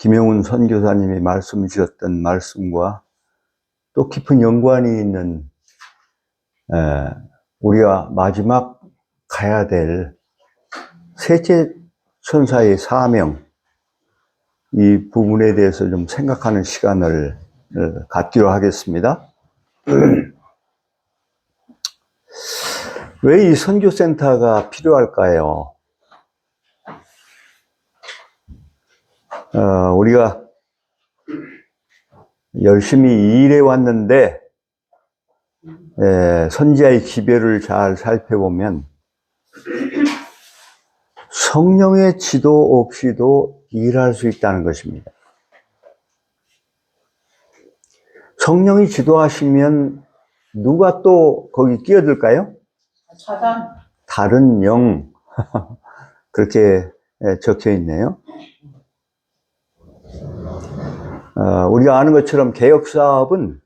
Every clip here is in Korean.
김영훈 선교사님이 말씀 주셨던 말씀과 또 깊은 연관이 있는 우리가 마지막 가야 될 셋째 천사의 사명, 이 부분에 대해서 좀 생각하는 시간을 갖기로 하겠습니다. 왜 이 선교센터가 필요할까요? 우리가 열심히 일해 왔는데 선지자의 기별을 잘 살펴보면 성령의 지도 없이도 일할 수 있다는 것입니다. 성령이 지도하시면 누가 또 거기 끼어들까요? 사단. 다른 영. 그렇게 적혀 있네요. 우리가 아는 것처럼 개혁사업은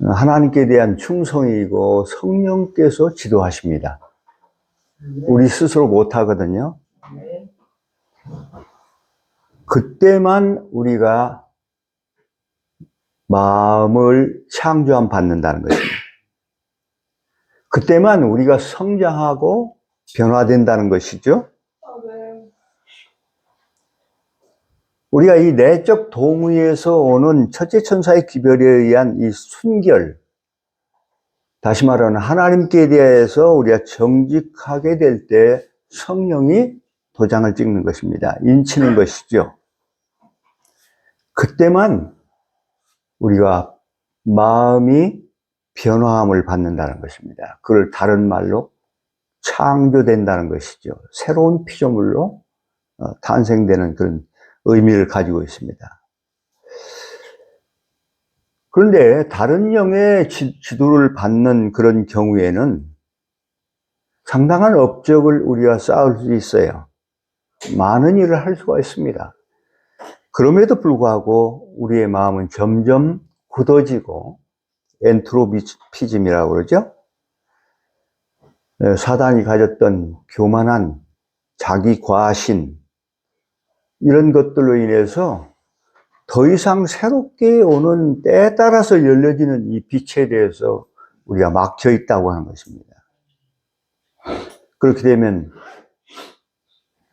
하나님께 대한 충성이고 성령께서 지도하십니다. 우리 스스로 못하거든요. 그때만 우리가 마음을 창조함 받는다는 것입니다. 그때만 우리가 성장하고 변화된다는 것이죠. 우리가 이 내적 동의에서 오는 첫째 천사의 기별에 의한 이 순결, 다시 말하면 하나님께 대해서 우리가 정직하게 될 때 성령이 도장을 찍는 것입니다. 인치는 것이죠. 그때만 우리가 마음이 변화함을 받는다는 것입니다. 그걸 다른 말로 창조된다는 것이죠. 새로운 피조물로 탄생되는 그런 의미를 가지고 있습니다. 그런데 다른 영의 지도를 받는 그런 경우에는 상당한 업적을 우리가 쌓을 수 있어요. 많은 일을 할 수가 있습니다. 그럼에도 불구하고 우리의 마음은 점점 굳어지고 엔트로피즘이라고 그러죠. 사단이 가졌던 교만한 자기 과신, 이런 것들로 인해서 더 이상 새롭게 오는 때에 따라서 열려지는 이 빛에 대해서 우리가 막혀 있다고 하는 것입니다. 그렇게 되면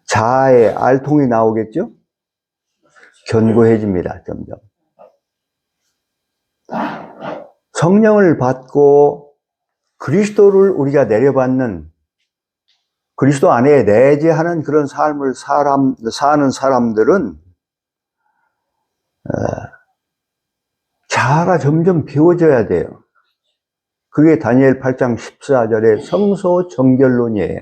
자아의 알통이 나오겠죠? 견고해집니다, 점점. 성령을 받고 그리스도를 우리가 내려받는, 그리스도 안에 내재하는 그런 삶을 사는 사람들은 자아가 점점 비워져야 돼요. 그게 다니엘 8장 14절의 성소정결론이에요.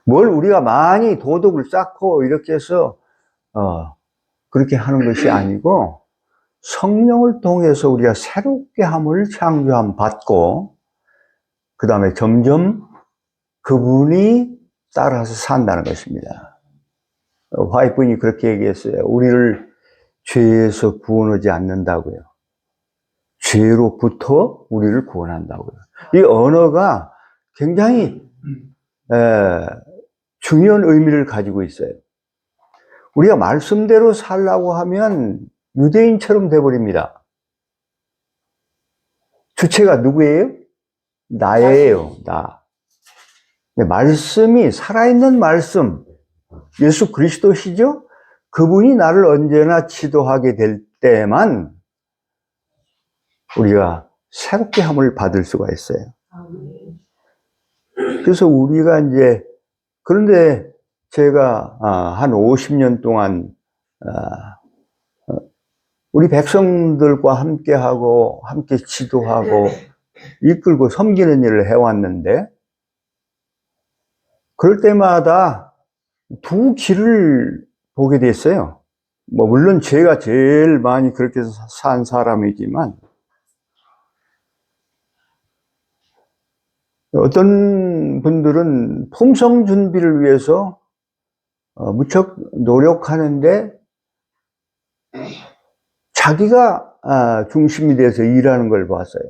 뭘 우리가 많이 도덕을 쌓고 이렇게 해서 그렇게 하는 것이 아니고 성령을 통해서 우리가 새롭게 함을 창조함 받고 그 다음에 점점 그분이 따라서 산다는 것입니다. 화이트분이 그렇게 얘기했어요. 우리를 죄에서 구원하지 않는다고요. 죄로부터 우리를 구원한다고요. 이 언어가 굉장히 중요한 의미를 가지고 있어요. 우리가 말씀대로 살라고 하면 유대인처럼 돼버립니다. 주체가 누구예요? 나예요, 나. 말씀이 살아있는 말씀, 예수 그리스도시죠? 그분이 나를 언제나 지도하게 될 때만 우리가 새롭게 함을 받을 수가 있어요. 그래서 우리가 이제, 그런데 제가 한 50년 동안 우리 백성들과 함께하고 함께 지도하고 이끌고 섬기는 일을 해왔는데 그럴 때마다 두 길을 보게 됐어요. 물론 제가 제일 많이 그렇게 산 사람이지만 어떤 분들은 품성 준비를 위해서 무척 노력하는데 자기가 중심이 돼서 일하는 걸 봤어요.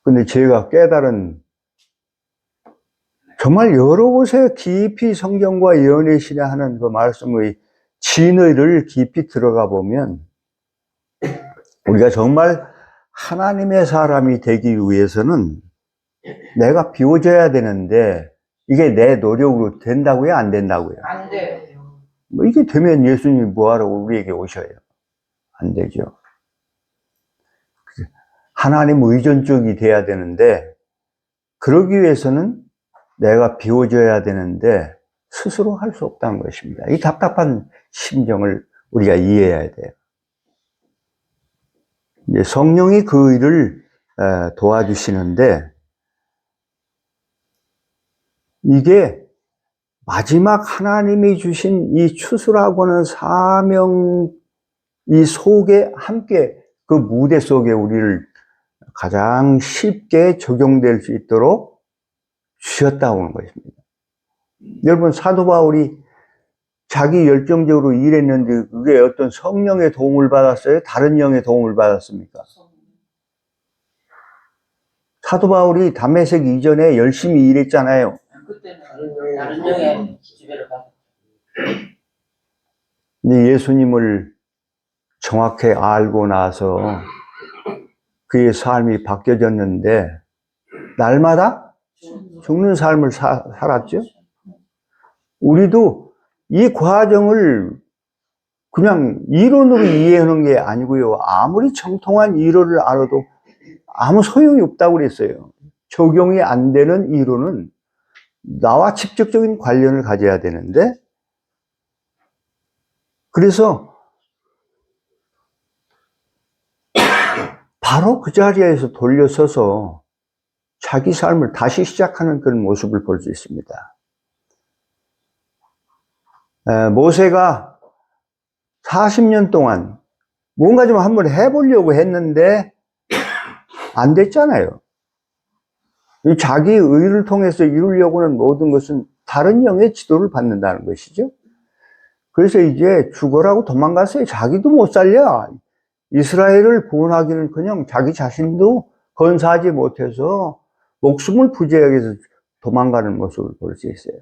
근데 제가 깨달은 정말 여러 곳에 깊이 성경과 예언의 신에 하는 그 말씀의 진의를 깊이 들어가 보면 우리가 정말 하나님의 사람이 되기 위해서는 내가 비워져야 되는데 이게 내 노력으로 된다고요? 안 된다고요? 안 돼요. 뭐 이게 되면 예수님이 뭐하라고 우리에게 오셔요? 안 되죠. 하나님 의존적이 돼야 되는데 그러기 위해서는 내가 비워져야 되는데 스스로 할 수 없다는 것입니다. 이 답답한 심정을 우리가 이해해야 돼요. 이제 성령이 그 일을 도와주시는데 이게 마지막 하나님이 주신 이 추수라고 하는 사명 이 속에 함께 그 무대 속에 우리를 가장 쉽게 적용될 수 있도록 주셨다고 하는 것입니다. 여러분 사도 바울이 자기 열정적으로 일했는데 그게 어떤 성령의 도움을 받았어요? 다른 영의 도움을 받았습니까? 사도 바울이 다메섹 이전에 열심히 일했잖아요. 그때는 다른 영의 지배를 받았죠. 근데 예수님을 정확히 알고 나서 그의 삶이 바뀌어졌는데 날마다 죽는 삶을 살았죠. 우리도 이 과정을 그냥 이론으로 이해하는 게 아니고요. 아무리 정통한 이론을 알아도 아무 소용이 없다고 그랬어요. 적용이 안 되는 이론은 나와 직접적인 관련을 가져야 되는데 그래서 바로 그 자리에서 돌려서서 자기 삶을 다시 시작하는 그런 모습을 볼 수 있습니다. 모세가 40년 동안 뭔가 좀 한번 해보려고 했는데 안 됐잖아요. 자기 의를 통해서 이루려고 하는 모든 것은 다른 영의 지도를 받는다는 것이죠. 그래서 이제 죽어라고 도망갔어요. 자기도 못 살려. 이스라엘을 구원하기는커녕 자기 자신도 건사하지 못해서 목숨을 부지하기 위해서 도망가는 모습을 볼 수 있어요.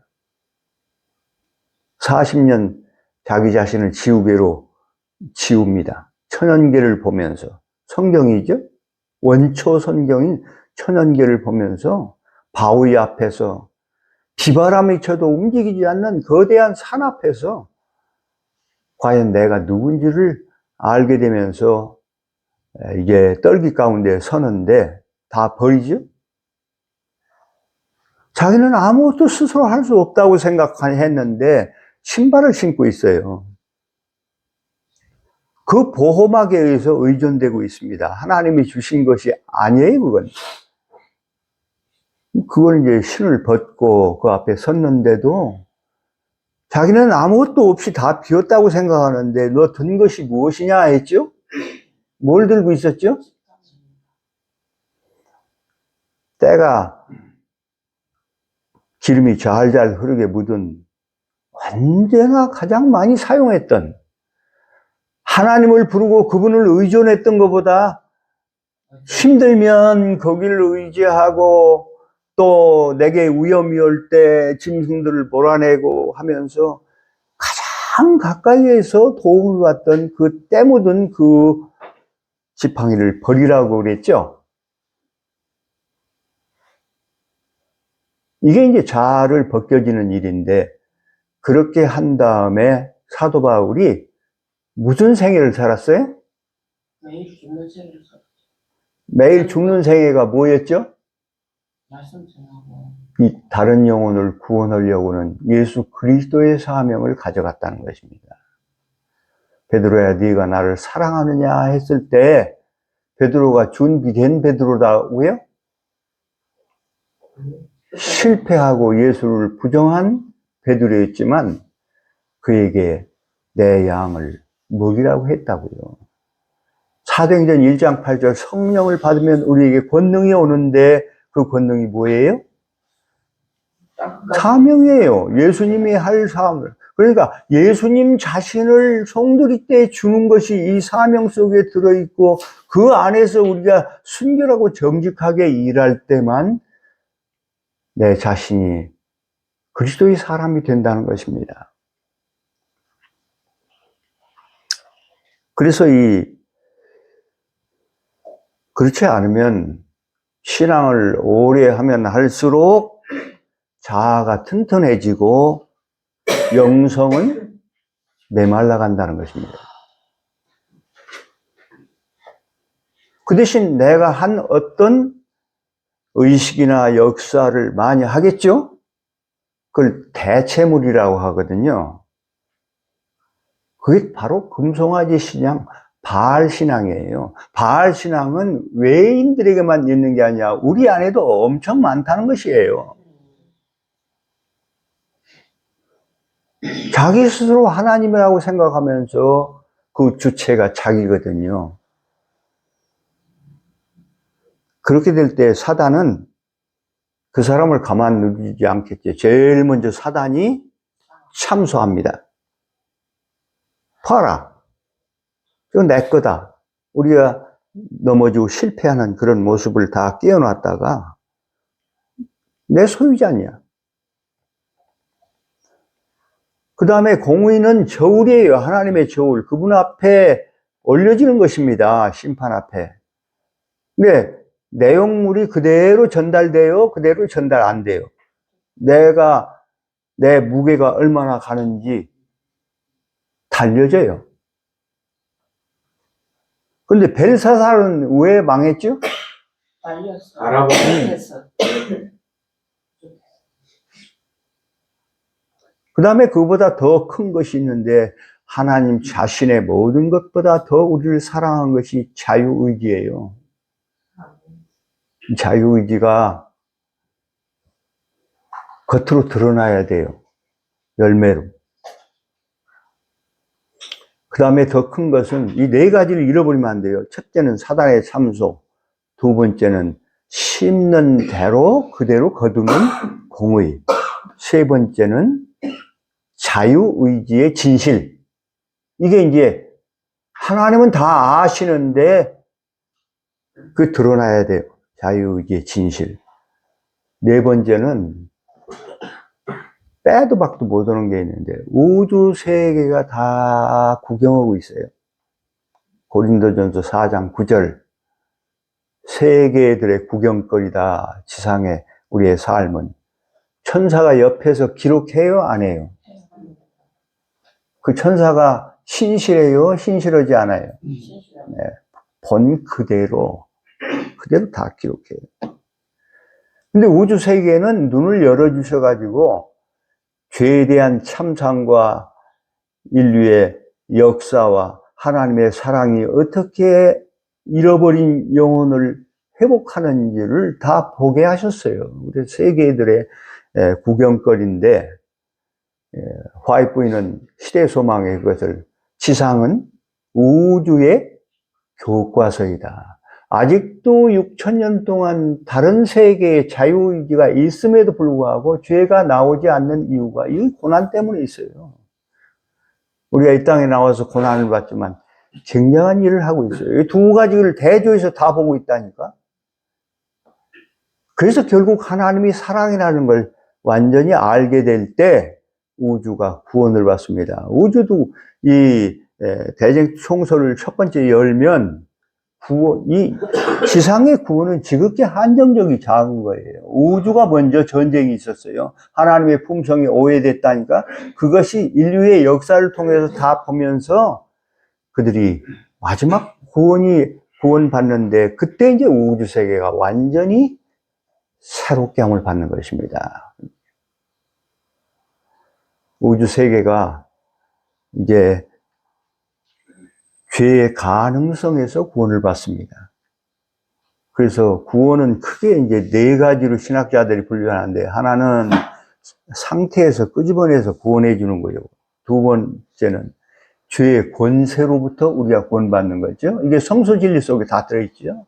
40년 자기 자신을 지우개로 지웁니다. 천연계를 보면서. 성경이죠. 원초 성경인 천연계를 보면서 바위 앞에서 비바람이 쳐도 움직이지 않는 거대한 산 앞에서 과연 내가 누군지를 알게 되면서 이게 떨기 가운데 서는데 다 버리죠? 자기는 아무것도 스스로 할 수 없다고 생각했는데 신발을 신고 있어요. 그 보호막에 의해서 의존되고 있습니다. 하나님이 주신 것이 아니에요, 그건. 그건 이제 신을 벗고 그 앞에 섰는데도 자기는 아무것도 없이 다 비었다고 생각하는데 너 든 것이 무엇이냐 했죠? 뭘 들고 있었죠? 때가 기름이 잘잘 흐르게 묻은 언제나 가장 많이 사용했던 하나님을 부르고 그분을 의존했던 것보다 힘들면 거기를 의지하고 또 내게 위험이 올 때 짐승들을 몰아내고 하면서 가장 가까이에서 도움을 받던 그 때 묻은 그 지팡이를 버리라고 그랬죠. 이게 이제 자아를 벗겨지는 일인데 그렇게 한 다음에 사도 바울이 무슨 생애를 살았어요? 매일 죽는 생애를 살았죠. 매일 죽는 생애가 뭐였죠? 말씀 전하고 이 다른 영혼을 구원하려고는 예수 그리스도의 사명을 가져갔다는 것입니다. 베드로야 네가 나를 사랑하느냐 했을 때 베드로가 준비된 베드로다고요? 실패하고 예수를 부정한 베드로였지만 그에게 내 양을 먹이라고 했다고요. 사도행전 1장 8절 성령을 받으면 우리에게 권능이 오는데 그 권능이 뭐예요? 사명이에요. 예수님이 할 사명을. 그러니까 예수님 자신을 송두리 때 주는 것이 이 사명 속에 들어있고 그 안에서 우리가 순결하고 정직하게 일할 때만 내 자신이 그리스도의 사람이 된다는 것입니다. 그래서 그렇지 않으면 신앙을 오래 하면 할수록 자아가 튼튼해지고 영성은 메말라 간다는 것입니다. 그 대신 내가 한 어떤 의식이나 역사를 많이 하겠죠? 그걸 대체물이라고 하거든요. 그게 바로 금송아지 신앙, 바알 신앙이에요. 바알 신앙은 외인들에게만 있는 게 아니라 우리 안에도 엄청 많다는 것이에요. 자기 스스로 하나님이라고 생각하면서 그 주체가 자기거든요. 그렇게 될 때 사단은 그 사람을 가만 두지 않겠죠. 제일 먼저 사단이 참소합니다. 봐라, 이거 내 거다. 우리가 넘어지고 실패하는 그런 모습을 다 띄워놨다가 내 소유자냐. 그 다음에 공의는 저울이에요. 하나님의 저울. 그분 앞에 올려지는 것입니다. 심판 앞에. 근데 내용물이 그대로 전달돼요? 그대로 전달 안 돼요? 내 무게가 얼마나 가는지 달려져요. 근데 벨사살은 왜 망했죠? 말렸어. 알아보면 그 다음에 그보다 더 큰 것이 있는데 하나님 자신의 모든 것보다 더 우리를 사랑한 것이 자유의지예요. 자유의지가 겉으로 드러나야 돼요. 열매로. 그 다음에 더 큰 것은 이 네 가지를 잃어버리면 안 돼요. 첫째는 사단의 참소, 두 번째는 심는 대로 그대로 거두는 공의, 세 번째는 자유의지의 진실. 이게 이제 하나님은 다 아시는데 그 드러나야 돼요. 자유의지의 진실. 네 번째는 빼도 박도 못하는 게 있는데 우주 세계가 다 구경하고 있어요. 고린도전서 4장 9절. 세계들의 구경거리다. 지상에 우리의 삶은. 천사가 옆에서 기록해요? 안 해요? 그 천사가 신실해요? 신실하지 않아요? 네. 본 그대로 다 기록해요. 근데 우주 세계는 눈을 열어주셔가지고 죄에 대한 참상과 인류의 역사와 하나님의 사랑이 어떻게 잃어버린 영혼을 회복하는지를 다 보게 하셨어요. 우리 세계들의 구경거리인데 화이트부인은 시대 소망의 그것을 지상은 우주의 교과서이다. 아직도 6,000년 동안 다른 세계의 자유의지가 있음에도 불구하고 죄가 나오지 않는 이유가 이 고난 때문에 있어요. 우리가 이 땅에 나와서 고난을 받지만 굉장한 일을 하고 있어요. 이 두 가지를 대조해서 다 보고 있다니까. 그래서 결국 하나님이 사랑이라는 걸 완전히 알게 될 때 우주가 구원을 받습니다. 우주도 이 대쟁 총소를 첫 번째 열면 이 지상의 구원은 지극히 한정적이 작은 거예요. 우주가 먼저 전쟁이 있었어요. 하나님의 품성이 오해됐다니까. 그것이 인류의 역사를 통해서 다 보면서 그들이 마지막 구원받는데 그때 이제 우주 세계가 완전히 새롭게 함을 받는 것입니다. 우주 세계가 이제 죄의 가능성에서 구원을 받습니다. 그래서 구원은 크게 이제 네 가지로 신학자들이 분류하는데, 하나는 상태에서 끄집어내서 구원해 주는 거예요. 두 번째는 죄의 권세로부터 우리가 구원받는 거죠. 이게 성서 진리 속에 다 들어있죠.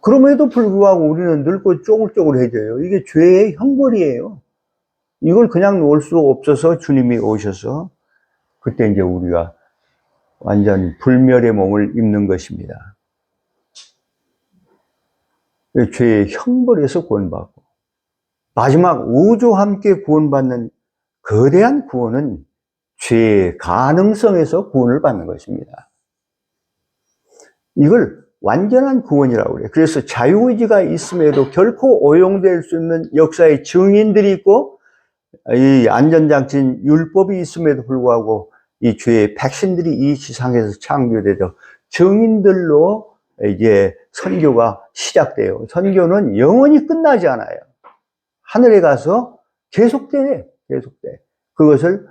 그럼에도 불구하고 우리는 늙고 쪼글쪼글해져요. 이게 죄의 형벌이에요. 이걸 그냥 놓을 수 없어서 주님이 오셔서 그때 이제 우리가 완전 불멸의 몸을 입는 것입니다. 죄의 형벌에서 구원받고. 마지막 우주와 함께 구원받는 거대한 구원은 죄의 가능성에서 구원을 받는 것입니다. 이걸 완전한 구원이라고 그래요. 그래서 자유의지가 있음에도 결코 오용될 수 없는 역사의 증인들이 있고, 이 안전장치인 율법이 있음에도 불구하고 이 죄의 백신들이 이 지상에서 창조되죠. 증인들로 이제 선교가 시작돼요. 선교는 영원히 끝나지 않아요. 하늘에 가서 계속돼. 그것을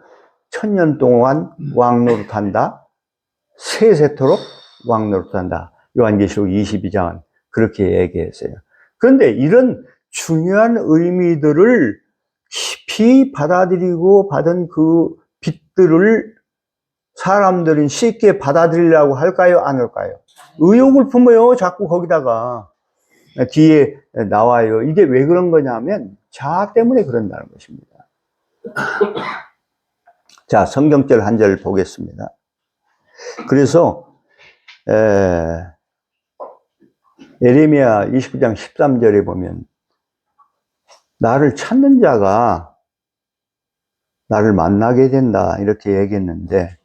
1000년 동안 왕노릇한다. 세세토록 왕노릇한다. 요한계시록 22장은 그렇게 얘기했어요. 그런데 이런 중요한 의미들을 깊이 받아들이고 받은 그 빛들을 사람들은 쉽게 받아들이려고 할까요? 안 할까요? 의욕을 품어요. 자꾸 거기다가. 뒤에 나와요. 이게 왜 그런 거냐면 자아 때문에 그런다는 것입니다. 자, 성경절 한 절 보겠습니다. 그래서 예레미야 29장 13절에 보면 나를 찾는 자가 나를 만나게 된다 이렇게 얘기했는데,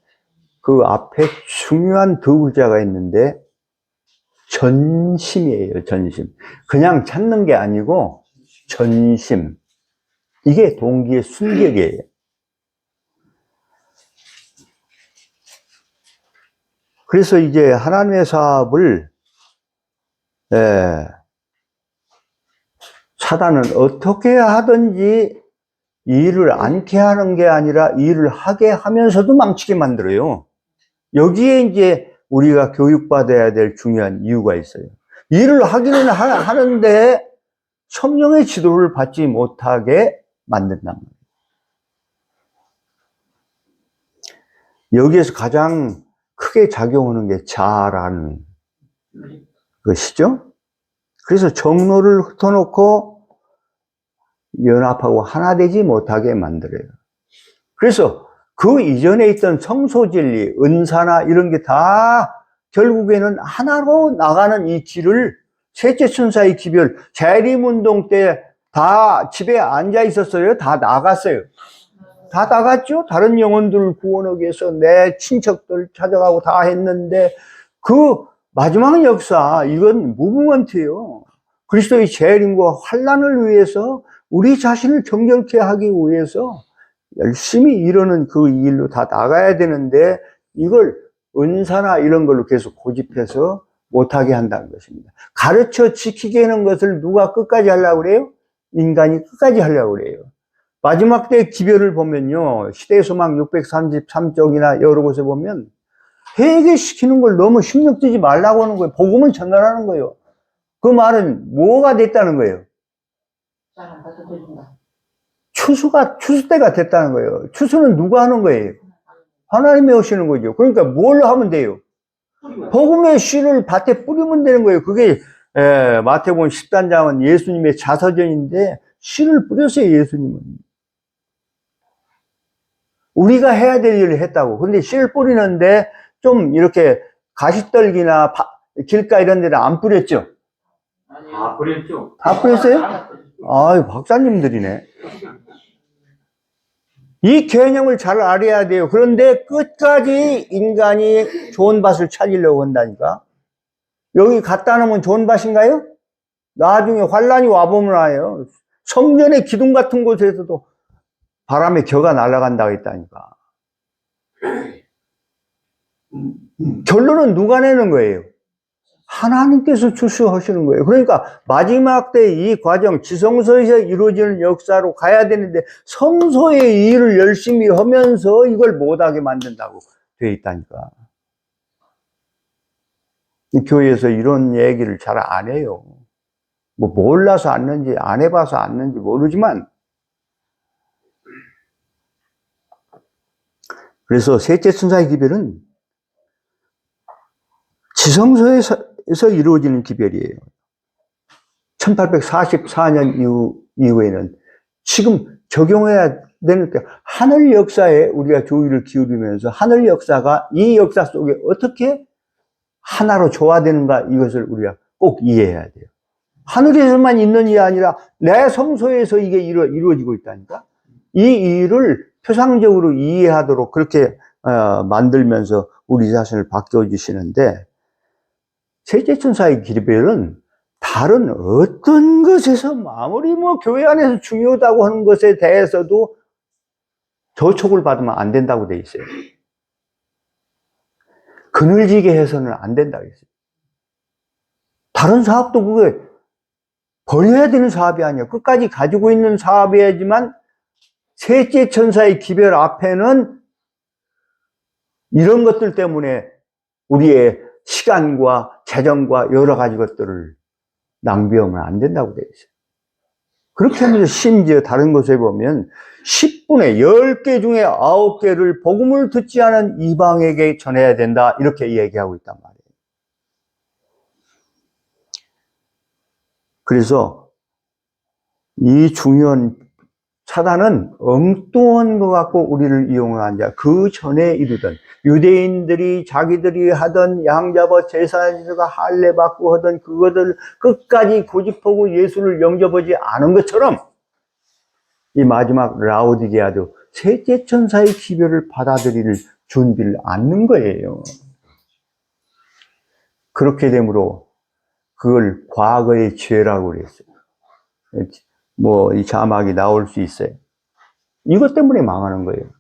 그 앞에 중요한 두 글자가 있는데 전심이에요. 전심. 그냥 찾는 게 아니고 전심. 이게 동기의 순격이에요. 그래서 이제 하나님의 사업을 사단은 어떻게 하든지 일을 않게 하는 게 아니라 일을 하게 하면서도 망치게 만들어요. 여기에 이제 우리가 교육받아야 될 중요한 이유가 있어요. 일을 하기는 하는데 성령의 지도를 받지 못하게 만든단 말이에요. 여기에서 가장 크게 작용하는 게 자아라는 것이죠. 그래서 정로를 흩어놓고 연합하고 하나 되지 못하게 만들어요. 그래서 그 이전에 있던 성소진리, 은사나 이런 게 다 결국에는 하나로 나가는 이 길을 셋째 천사의 기별, 재림운동 때 다 집에 앉아 있었어요. 다 나갔어요. 다 나갔죠. 다른 영혼들을 구원하기 위해서 내 친척들 찾아가고 다 했는데, 그 마지막 역사, 이건 무브먼트예요. 그리스도의 재림과 환난을 위해서 우리 자신을 정결케 하기 위해서 열심히 이루는 그 일로 다 나가야 되는데, 이걸 은사나 이런 걸로 계속 고집해서 못하게 한다는 것입니다. 가르쳐 지키게 하는 것을 누가 끝까지 하려고 그래요? 인간이 끝까지 하려고 그래요. 마지막 때 기별을 보면요, 시대의 소망 633쪽이나 여러 곳에 보면 회개시키는 걸 너무 신경 쓰지 말라고 하는 거예요. 복음을 전달하는 거예요. 그 말은 뭐가 됐다는 거예요? 사람 받아들인다. 추수 때가 됐다는 거예요. 추수는 누가 하는 거예요? 하나님이 오시는 거죠. 그러니까 뭘 하면 돼요? 복음의 씨를 밭에 뿌리면 되는 거예요. 그게 마태복음 13장은 예수님의 자서전인데 씨를 뿌렸어요. 예수님은 우리가 해야 될 일을 했다고. 근데 씨를 뿌리는데 좀 이렇게 가시떨기나 길가 이런 데는 안 뿌렸죠? 다 뿌렸죠. 다 뿌렸어요? 아유, 박사님들이네. 이 개념을 잘 알아야 돼요. 그런데 끝까지 인간이 좋은 밭을 찾으려고 한다니까. 여기 갖다 놓으면 좋은 밭인가요? 나중에 환란이 와보면 알아요. 성전의 기둥 같은 곳에서도 바람에 겨가 날아간다고 했다니까. 결론은 누가 내는 거예요? 하나님께서 주시하시는 거예요. 그러니까 마지막 때 이 과정, 지성소에서 이루어지는 역사로 가야 되는데 성소의 일을 열심히 하면서 이걸 못하게 만든다고 되어 있다니까. 이 교회에서 이런 얘기를 잘 안 해요. 뭐 몰라서 안는지 안 해봐서 안는지 모르지만, 그래서 셋째 천사의 기별은 지성소에서 이루어지는 기별이에요. 1844년 이후에는 지금 적용해야 되는 때 하늘 역사에 우리가 주의를 기울이면서 하늘 역사가 이 역사 속에 어떻게 하나로 조화되는가, 이것을 우리가 꼭 이해해야 돼요. 하늘에서만 있는 일이 아니라 내 성소에서 이게 이루어지고 있다니까. 이 일을 표상적으로 이해하도록 그렇게 만들면서 우리 자신을 바꿔주시는데, 셋째 천사의 기별은 다른 어떤 것에서 아무리 교회 안에서 중요하다고 하는 것에 대해서도 저촉을 받으면 안 된다고 돼 있어요. 그늘지게 해서는 안 된다고 했어요. 다른 사업도 그게 버려야 되는 사업이 아니에요. 끝까지 가지고 있는 사업이지만 셋째 천사의 기별 앞에는 이런 것들 때문에 우리의 시간과 재정과 여러 가지 것들을 낭비하면 안 된다고 되어 있어요. 그렇게 하면서 심지어 다른 곳에 보면 10분의 10개 중에 9개를 복음을 듣지 않은 이방에게 전해야 된다, 이렇게 얘기하고 있단 말이에요. 그래서 이 중요한 사단은 엉뚱한 것 갖고 우리를 이용한 자, 그 전에 이르던 유대인들이 자기들이 하던 양잡아 제사에서가 할례 받고 하던 그것을 끝까지 고집하고 예수를 영접하지 않은 것처럼 이 마지막 라오디게아도 셋째 천사의 기별을 받아들일 준비를 않는 거예요. 그렇게 되므로 그걸 과거의 죄라고 그랬어요. 이 자막이 나올 수 있어요. 이것 때문에 망하는 거예요.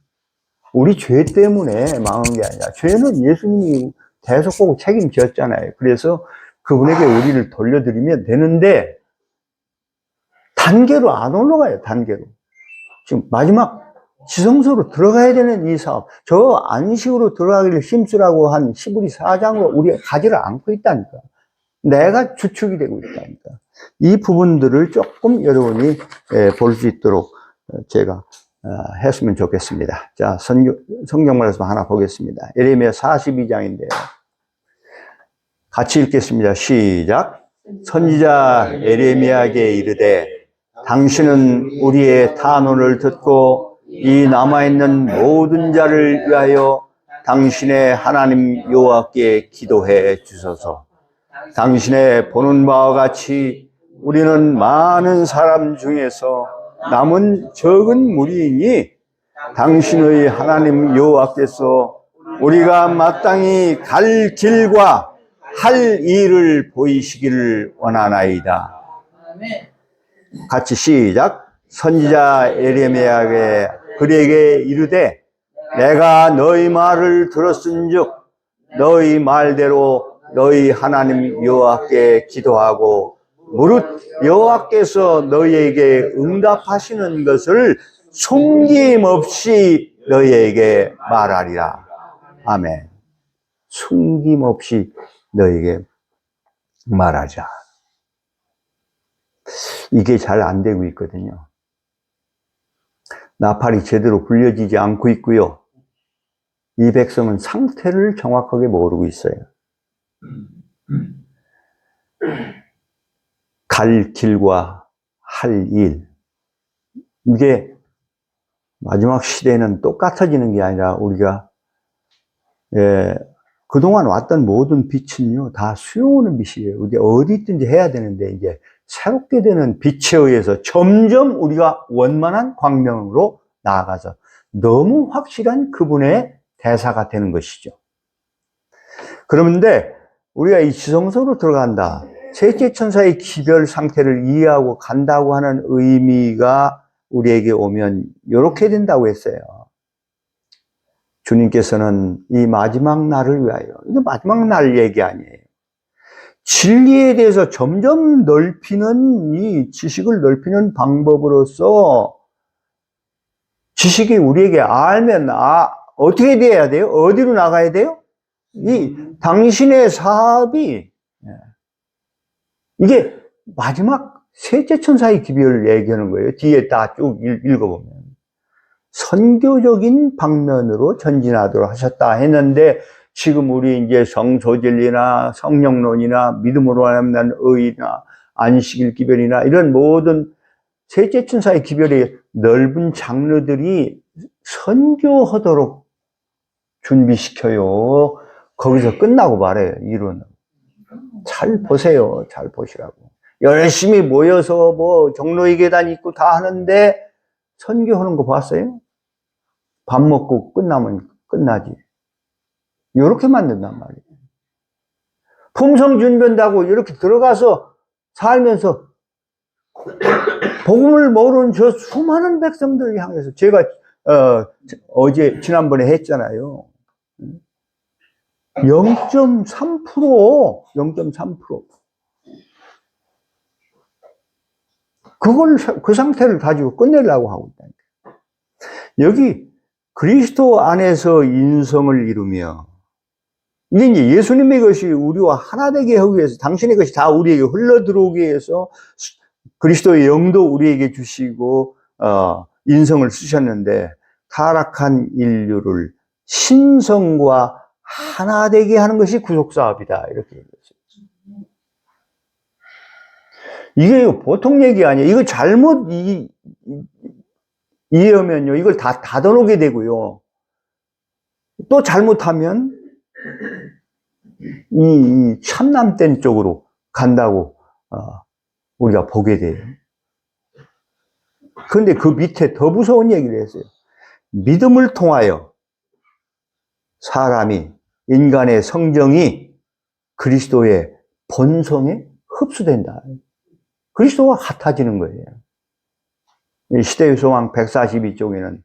우리 죄 때문에 망한 게 아니라, 죄는 예수님이 대속하고 책임졌잖아요. 그래서 그분에게 우리를 돌려드리면 되는데, 단계로 안 올라가요, 단계로. 지금 마지막 지성소로 들어가야 되는 이 사업, 저 안식으로 들어가기를 힘쓰라고 한 시브리 4장으로 우리가 가지를 않고 있다니까. 내가 주축이 되고 있다니까. 이 부분들을 조금 여러분이 볼 수 있도록 제가 했으면 좋겠습니다. 자, 성경 말씀 하나 보겠습니다. 예레미야 42장인데요. 같이 읽겠습니다. 시작. 선지자 예레미야에게 이르되, 당신은 우리의 탄원을 듣고 이 남아있는 모든 자를 위하여 당신의 하나님 여호와께 기도해 주소서. 당신의 보는 바와 같이 우리는 많은 사람 중에서 남은 적은 무리이니 당신의 하나님 여호와께서 우리가 마땅히 갈 길과 할 일을 보이시기를 원하나이다. 같이 시작. 선지자 예레미야에게 그에게 이르되, 내가 너희 말을 들었은즉 너희 말대로 너희 하나님 여호와께 기도하고 무릇 여호와께서 너희에게 응답하시는 것을 숨김없이 너희에게 말하리라. 아멘. 숨김없이 너희에게 말하자. 이게 잘 안 되고 있거든요. 나팔이 제대로 불려지지 않고 있고요. 이 백성은 상태를 정확하게 모르고 있어요. 갈 길과 할 일, 이게 마지막 시대에는 똑같아지는 게 아니라 우리가 그동안 왔던 모든 빛은요 다 수용하는 빛이에요. 우리 어디 있든지 해야 되는데, 이제 새롭게 되는 빛에 의해서 점점 우리가 원만한 광명으로 나아가서 너무 확실한 그분의 대사가 되는 것이죠. 그런데 우리가 이 지성소로 들어간다, 셋째 천사의 기별 상태를 이해하고 간다고 하는 의미가 우리에게 오면 이렇게 된다고 했어요. 주님께서는 이 마지막 날을 위하여, 이거 마지막 날 얘기 아니에요. 진리에 대해서 점점 넓히는, 이 지식을 넓히는 방법으로서 지식이 우리에게 알면 어떻게 돼야 돼요? 어디로 나가야 돼요? 이 당신의 사업이, 이게 마지막 셋째 천사의 기별을 얘기하는 거예요. 뒤에 다 쭉 읽어보면. 선교적인 방면으로 전진하도록 하셨다 했는데, 지금 우리 이제 성소진리나 성령론이나 믿음으로 만난 의나 안식일 기별이나 이런 모든 셋째 천사의 기별의 넓은 장르들이 선교하도록 준비시켜요. 거기서 끝나고 말해요. 이론은. 잘 보세요. 잘 보시라고. 열심히 모여서 뭐 종로의 계단 있고 다 하는데 선교하는 거 봤어요? 밥 먹고 끝나면 끝나지. 이렇게 만든단 말이에요. 품성 준비한다고 이렇게 들어가서 살면서 복음을 모르는 저 수많은 백성들을 향해서 제가 지난번에 했잖아요. 0.3%. 그걸, 그 상태를 가지고 끝내려고 하고 있다니까. 여기 그리스도 안에서 인성을 이루며, 이게 이제 예수님의 것이 우리와 하나 되게 하기 위해서, 당신의 것이 다 우리에게 흘러 들어오기 위해서 그리스도의 영도 우리에게 주시고, 인성을 쓰셨는데, 타락한 인류를 신성과 하나 되게 하는 것이 구속사업이다. 이렇게 얘기했어요. 이게 보통 얘기 아니에요. 이거 잘못 이해하면요, 이걸 다 닫아놓게 되고요. 또 잘못하면 이 참남된 쪽으로 간다고 우리가 보게 돼요. 그런데 그 밑에 더 무서운 얘기를 했어요. 믿음을 통하여 사람이, 인간의 성정이 그리스도의 본성에 흡수된다. 그리스도와 같아지는 거예요. 시대의 소망 142쪽에는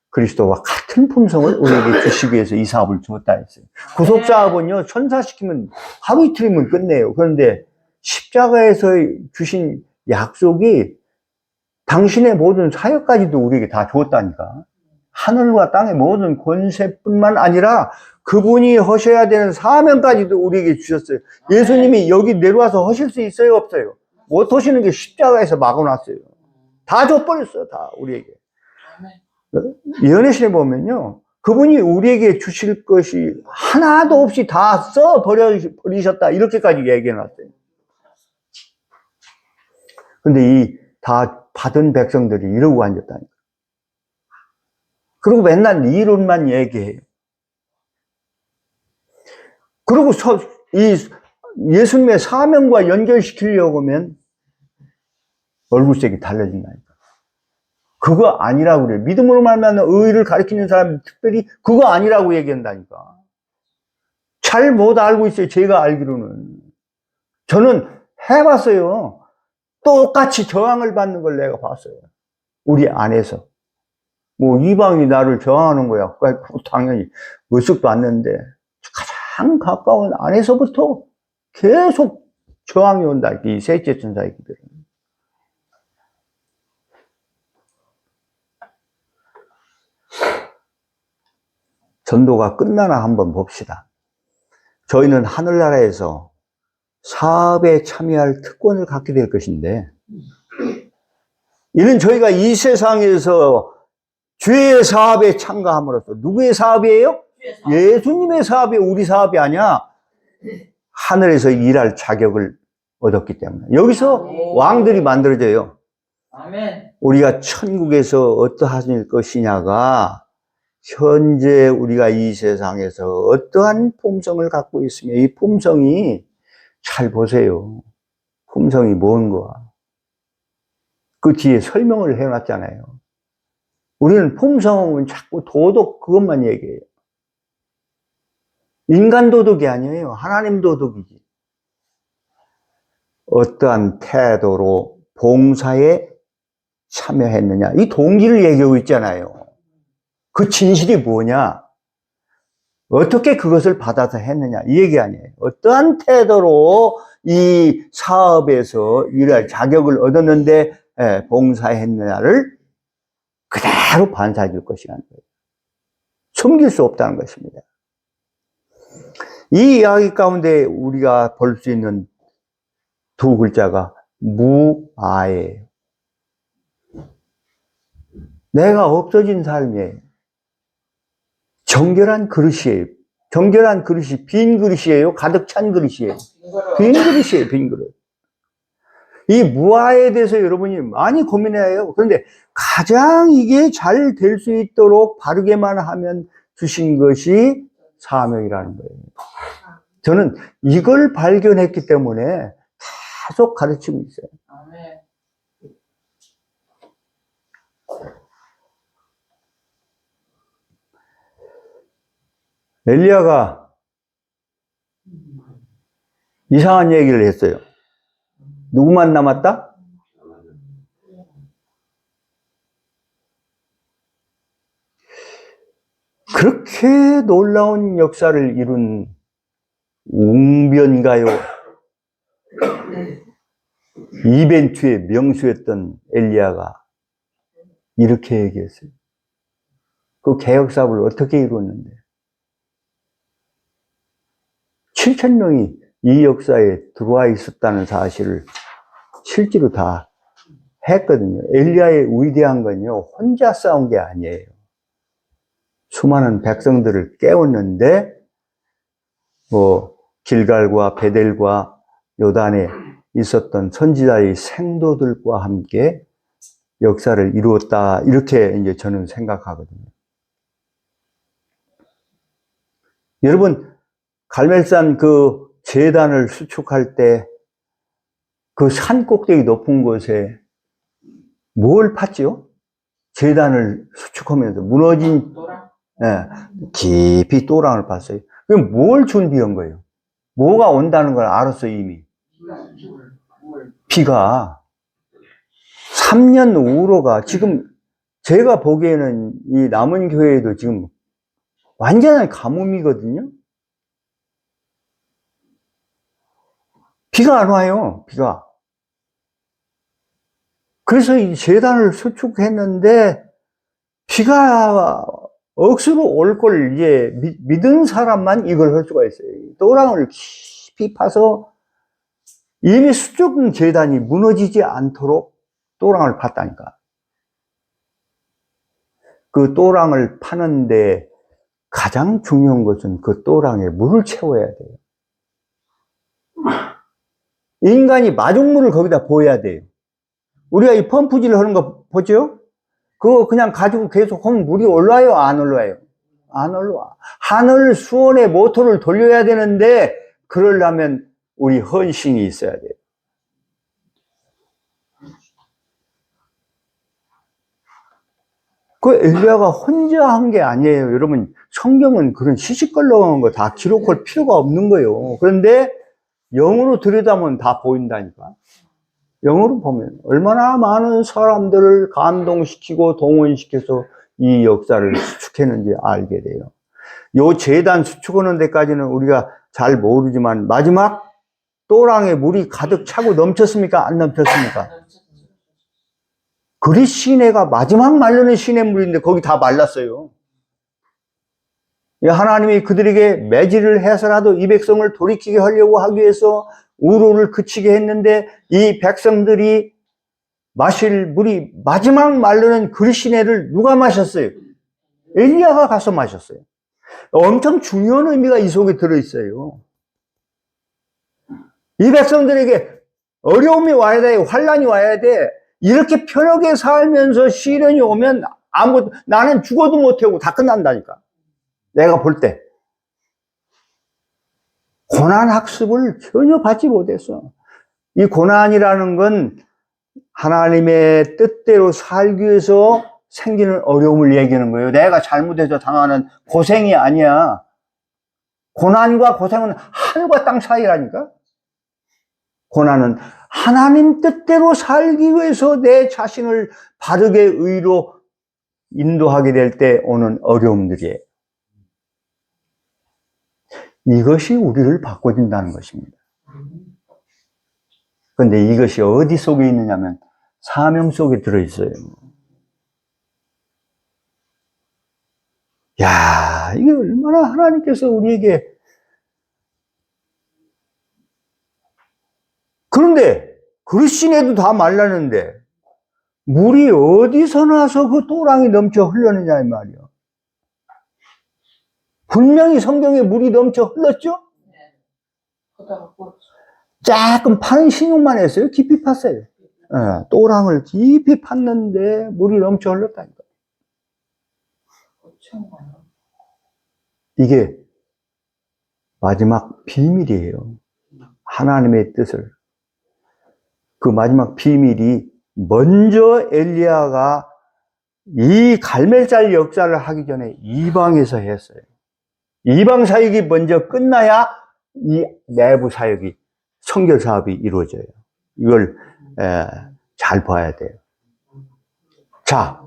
그리스도와 같은 품성을 우리에게 주시기 위해서 이 사업을 주었다 했어요. 구속 사업은요, 천사시키면 하루 이틀이면 끝내요. 그런데 십자가에서 주신 약속이 당신의 모든 사역까지도 우리에게 다 주었다니까. 하늘과 땅의 모든 권세뿐만 아니라 그분이 하셔야 되는 사명까지도 우리에게 주셨어요. 예수님이 여기 내려와서 하실 수 있어요, 없어요? 못 하시는 게 십자가에서 막아놨어요. 다 줘버렸어요, 다 우리에게. 예언의 신에 보면요, 그분이 우리에게 주실 것이 하나도 없이 다 써버리셨다, 이렇게까지 얘기해놨어요. 근데 이 다 받은 백성들이 이러고 앉았다니까. 그리고 맨날 이론만 얘기해요. 그리고 이 예수님의 사명과 연결시키려고 하면 얼굴색이 달라진다니까. 그거 아니라고 그래요. 믿음으로 말미암아 의의를 가리키는 사람이 특별히 그거 아니라고 얘기한다니까. 잘 못 알고 있어요. 제가 알기로는. 저는 해봤어요. 똑같이 저항을 받는 걸 내가 봤어요. 우리 안에서. 뭐 이방이 나를 저항하는 거야. 당연히 의식도 않는데 가장 가까운 안에서부터 계속 저항이 온다. 이 셋째 천사의 기별은. 전도가 끝나나 한번 봅시다. 저희는 하늘나라에서 사업에 참여할 특권을 갖게 될 것인데, 이는 저희가 이 세상에서 주의 사업에 참가함으로써, 누구의 사업이에요? 예수님의 사업이 우리 사업이 아니야. 하늘에서 일할 자격을 얻었기 때문에. 여기서 왕들이 만들어져요. 아멘. 우리가 천국에서 어떠할 것이냐가 현재 우리가 이 세상에서 어떠한 품성을 갖고 있으며, 이 품성이 잘 보세요. 품성이 뭔가. 그 뒤에 설명을 해놨잖아요. 우리는 품성은 자꾸 도덕 그것만 얘기해요. 인간 도덕이 아니에요. 하나님 도덕이지. 어떠한 태도로 봉사에 참여했느냐. 이 동기를 얘기하고 있잖아요. 그 진실이 뭐냐. 어떻게 그것을 받아서 했느냐. 이 얘기 아니에요. 어떠한 태도로 이 사업에서 일할 자격을 얻었는데 봉사했느냐를 그대로 반사해 줄 것이라는 거예요. 숨길 수 없다는 것입니다. 이 이야기 가운데 우리가 볼 수 있는 두 글자가 무아예요. 내가 없어진 삶이에요. 정결한 그릇이에요. 정결한 그릇이 빈 그릇이에요? 가득 찬 그릇이에요? 빈 그릇이에요, 빈 그릇. 이 무아에 대해서 여러분이 많이 고민해야 해요. 그런데 가장 이게 잘 될 수 있도록 바르게만 하면 주신 것이 사명이라는 거예요. 저는 이걸 발견했기 때문에 계속 가르치고 있어요. 아멘. 엘리야가 이상한 얘기를 했어요. 누구만 남았다? 그렇게 놀라운 역사를 이룬 웅변가요 이벤트의 명수였던 엘리야가 이렇게 얘기했어요. 그 개혁사업을 어떻게 이루었는데 7,000명이 이 역사에 들어와 있었다는 사실을 실제로 다 했거든요. 엘리야의 위대한 건요, 혼자 싸운 게 아니에요. 수많은 백성들을 깨웠는데, 길갈과 베델과 요단에 있었던 선지자의 생도들과 함께 역사를 이루었다. 이렇게 이제 저는 생각하거든요. 여러분, 갈멜산 그 제단을 수축할 때 그 산 꼭대기 높은 곳에 뭘 팠지요? 제단을 수축하면서 무너진, 노랑. 깊이 또랑을 팠어요. 그럼 뭘 준비한 거예요? 뭐가 온다는 걸 알았어요, 이미. 비가 3년 우로가 지금 제가 보기에는 이 남은 교회에도 지금 완전한 가뭄이거든요. 비가 안 와요, 비가. 그래서 이 제단을 수축했는데 비가 억수로 올 걸 이제 믿은 사람만 이걸 할 수가 있어요. 또랑을 깊이 파서 이미 수축된 제단이 무너지지 않도록 또랑을 팠다니까. 그 또랑을 파는데 가장 중요한 것은 그 또랑에 물을 채워야 돼요. 인간이 마중물을 거기다 부어야 돼요. 우리가 이 펌프질을 하는 거 보죠? 그거 그냥 가지고 계속 하면 물이 올라와요? 안 올라와요? 안 올라와. 하늘 수온의 모터를 돌려야 되는데 그러려면 우리 헌신이 있어야 돼요. 그 엘리야가 혼자 한 게 아니에요. 여러분, 성경은 그런 시시껄렁한 거 다 기록할 필요가 없는 거예요. 그런데 영으로 들여다보면 다 보인다니까. 영어로 보면 얼마나 많은 사람들을 감동시키고 동원시켜서 이 역사를 수축했는지 알게 돼요. 요 제단 수축하는 데까지는 우리가 잘 모르지만 마지막 또랑에 물이 가득 차고 넘쳤습니까? 안 넘쳤습니까? 그리 시내가 마지막 말르는 시냇물인데 거기 다 말랐어요. 하나님이 그들에게 매질을 해서라도 이 백성을 돌이키게 하려고 하기 위해서 우로를 그치게 했는데 이 백성들이 마실 물이 마지막 마르는 그 시내를 누가 마셨어요? 엘리야가 가서 마셨어요. 엄청 중요한 의미가 이 속에 들어있어요. 이 백성들에게 어려움이 와야 돼, 환란이 와야 돼. 이렇게 편하게 살면서 시련이 오면 아무것도, 나는 죽어도 못하고 다 끝난다니까. 내가 볼 때. 고난 학습을 전혀 받지 못했어. 이 고난이라는 건 하나님의 뜻대로 살기 위해서 생기는 어려움을 얘기하는 거예요. 내가 잘못해서 당하는 고생이 아니야. 고난과 고생은 하늘과 땅 사이라니까. 고난은 하나님 뜻대로 살기 위해서 내 자신을 바르게 의로 인도하게 될 때 오는 어려움들이에요. 이것이 우리를 바꿔준다는 것입니다. 그런데 이것이 어디 속에 있느냐면 사명 속에 들어있어요. 야, 이게 얼마나 하나님께서 우리에게. 그런데 그릇시내도 다 말랐는데 물이 어디서 나서 그 또랑이 넘쳐 흘러느냐 이 말이야. 분명히 성경에 물이 넘쳐 흘렀죠? 조금 파는 신용만 했어요. 깊이 팠어요. 또랑을 깊이 팠는데 물이 넘쳐 흘렀다니까. 이게 마지막 비밀이에요. 하나님의 뜻을. 그 마지막 비밀이 먼저 엘리야가 이 갈멜살 역사를 하기 전에 이방에서 했어요. 이방 사역이 먼저 끝나야 이 내부 사역이, 선결 사업이 이루어져요. 이걸 잘 봐야 돼요. 자,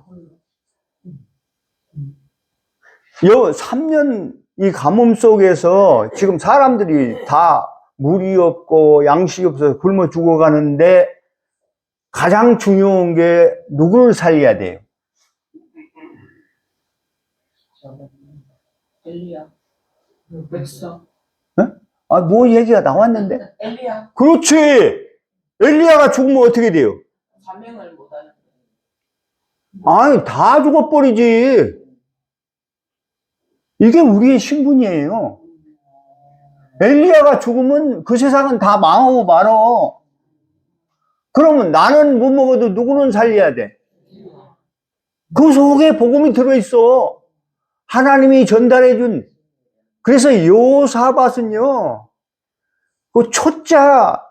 요 3년 이 가뭄 속에서 지금 사람들이 다 물이 없고 양식이 없어서 굶어 죽어가는데 가장 중요한 게 누구를 살려야 돼요? 엘리야. 백성. 아, 뭐 얘기가 나왔는데? 엘리야. 그렇지! 엘리야가 죽으면 어떻게 돼요? 사명을 못하는. 아니, 다 죽어버리지. 이게 우리의 신분이에요. 엘리야가 죽으면 그 세상은 다 망하고 말어. 그러면 나는 못 먹어도 누구는 살려야 돼? 그 속에 복음이 들어있어. 하나님이 전달해준. 그래서 요사밧은요, 그 초짜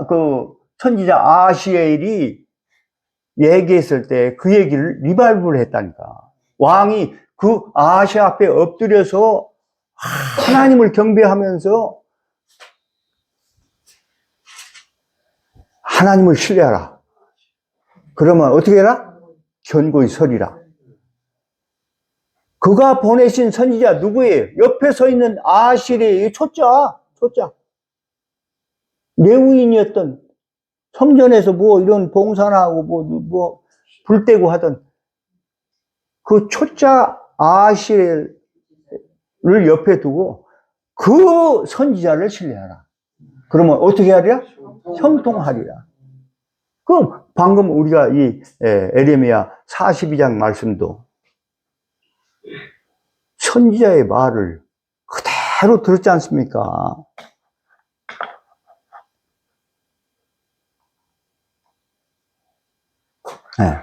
그 선지자 아시엘이 얘기했을 때 그 얘기를 리발브를 했다니까. 왕이 그 아시 앞에 엎드려서 하나님을 경배하면서 하나님을 신뢰하라. 그러면 어떻게 해라? 견고히 서리라. 그가 보내신 선지자 누구예요? 옆에 서 있는 아실의 초짜. 레위인이었던, 성전에서 뭐 이런 봉사나 하고 뭐 불 떼고 하던 그 초짜 아실을 옆에 두고 그 선지자를 신뢰하라. 그러면 어떻게 하리라? 형통하리라. 그럼 방금 우리가 이 에레미야 42장 말씀도 선지자의 말을 그대로 들었지 않습니까? 네.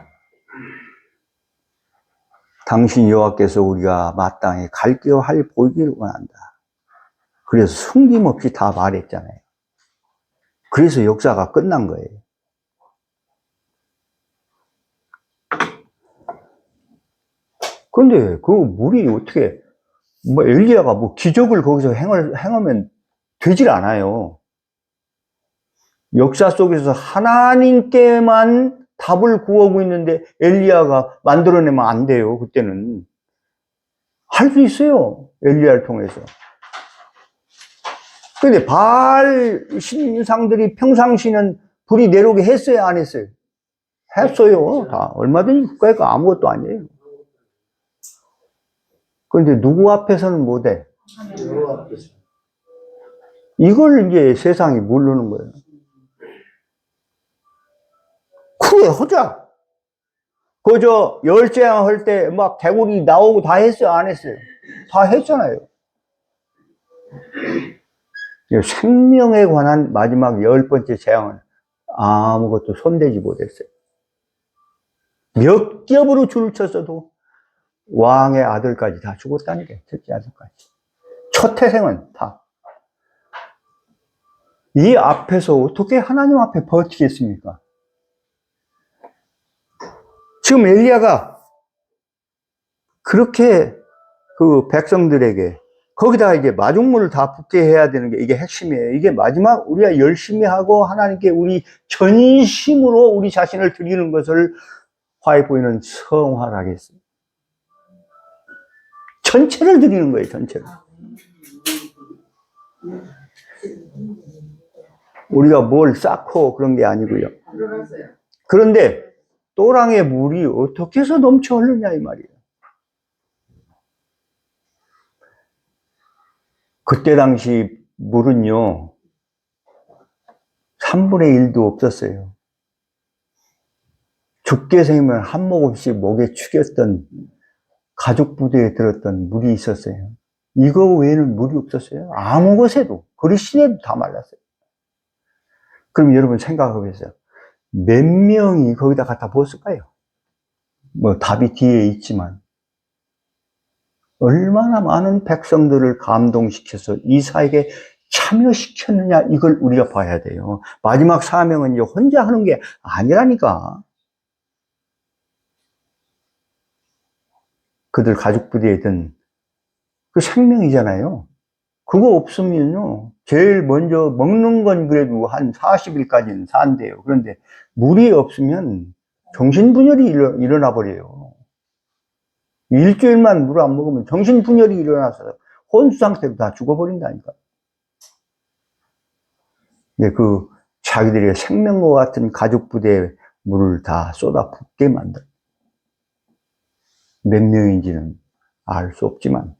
당신 여호와께서 우리가 마땅히 갈 길 할 보이기를 원한다. 그래서 숨김없이 다 말했잖아요. 그래서 역사가 끝난 거예요. 그런데 그 물이 어떻게, 뭐 엘리야가 뭐 기적을 거기서 행하면 되질 않아요. 역사 속에서 하나님께만 답을 구하고 있는데 엘리야가 만들어내면 안 돼요. 그때는 할 수 있어요. 엘리야를 통해서. 근데 바알 신상들이 평상시는 불이 내려오게 했어요, 안 했어요? 했어요. 다 얼마든지 그러니까 아무것도 아니에요. 그런데 누구 앞에서는 못해? 이걸 이제 세상이 모르는 거예요. 그래, 하자. 그저 열재앙 할 때 막 개구리 나오고 다 했어요, 안 했어요? 다 했잖아요. 생명에 관한 마지막 10번째 재앙은 아무것도 손대지 못했어요. 몇 겹으로 줄을 쳤어도 왕의 아들까지 다 죽었다니까, 첫째 아들까지. 첫 태생은 다. 이 앞에서 어떻게 하나님 앞에 버티겠습니까? 지금 엘리야가 그렇게 그 백성들에게 거기다가 이제 마중물을 다 붓게 해야 되는 게 이게 핵심이에요. 이게 마지막 우리가 열심히 하고 하나님께 우리 전심으로 우리 자신을 드리는 것을 화해 보이는 성화를 하겠습니다. 전체를 드리는 거예요, 전체를. 우리가 뭘 쌓고 그런 게 아니고요. 그런데 또랑의 물이 어떻게 해서 넘쳐 흐르냐 이 말이에요. 그때 당시 물은요 3분의 1도 없었어요. 죽게 생기면 한 모금씩 목에 축였던 가죽 부대에 들었던 물이 있었어요. 이거 외에는 물이 없었어요. 아무 곳에도, 그리시내도 다 말랐어요. 그럼 여러분 생각해보세요. 몇 명이 거기다 갖다 부었을까요? 뭐 답이 뒤에 있지만 얼마나 많은 백성들을 감동시켜서 이사에게 참여시켰느냐, 이걸 우리가 봐야 돼요. 마지막 사명은 이제 혼자 하는 게 아니라니까. 그들 가족 부대에 든 그 생명이잖아요. 그거 없으면요, 제일 먼저 먹는 건 그래도 한 40일까지는 산대요. 그런데 물이 없으면 정신분열이 일어나 버려요. 일주일만 물 안 먹으면 정신분열이 일어나서 혼수 상태로 다 죽어버린다니까. 근데 그 자기들의 생명과 같은 가족 부대에 물을 다 쏟아 붓게 만든, 몇 명인지는 알 수 없지만,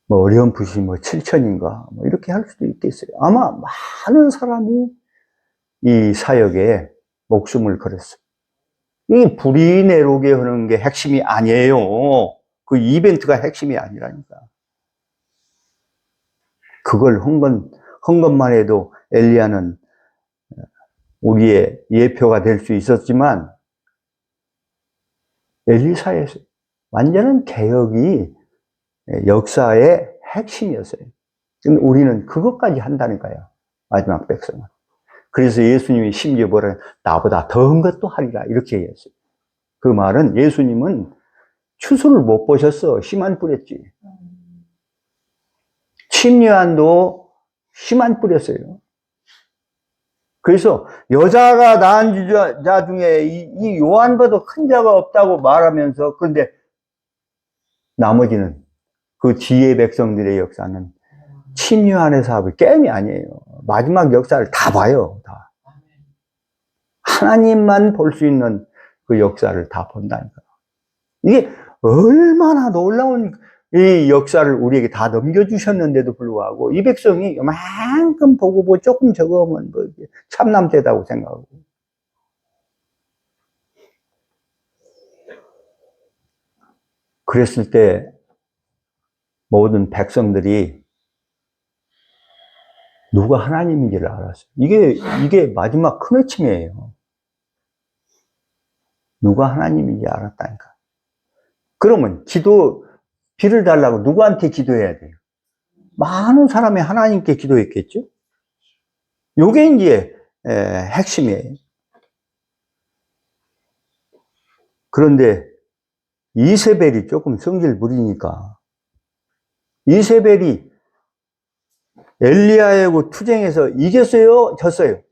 뭐 어렴풋이 뭐 7천인가 뭐 이렇게 할 수도 있겠어요. 아마 많은 사람이 이 사역에 목숨을 걸었어요. 이 불이 내로게 하는 게 핵심이 아니에요. 그 이벤트가 핵심이 아니라니까. 그걸 한 것만 해도 엘리야는 우리의 예표가 될 수 있었지만, 엘리사에서 완전한 개혁이 역사의 핵심이었어요. 근데 우리는 그것까지 한다니까요, 마지막 백성은. 그래서 예수님이 심지어 뭐라, 나보다 더한 것도 하리라, 이렇게 얘기했어요. 그 말은 예수님은 추수를 못 보셨어. 씨만 뿌렸지. 침례한도 씨만 뿌렸어요. 그래서 여자가 낳은 자 중에 이 요한보다 큰 자가 없다고 말하면서, 그런데 나머지는 그 뒤에 백성들의 역사는 침례한의 사업이 게임이 아니에요. 마지막 역사를 다 봐요. 다. 하나님만 볼 수 있는 그 역사를 다 본다니까. 이게 얼마나 놀라운 이 역사를 우리에게 다 넘겨주셨는데도 불구하고 이 백성이 이만큼 보고 뭐 조금 적으면 뭐 참남되다고 생각하고. 그랬을 때 모든 백성들이 누가 하나님인지를 알았어요. 이게 마지막 큰 외침이에요. 누가 하나님인지 알았다니까. 그러면 비를 달라고 누구한테 기도해야 돼요? 많은 사람이 하나님께 기도했겠죠? 요게 이제 핵심이에요. 그런데 이세벨이 조금 성질 부리니까, 이세벨이 엘리야하고 투쟁해서 이겼어요? 졌어요?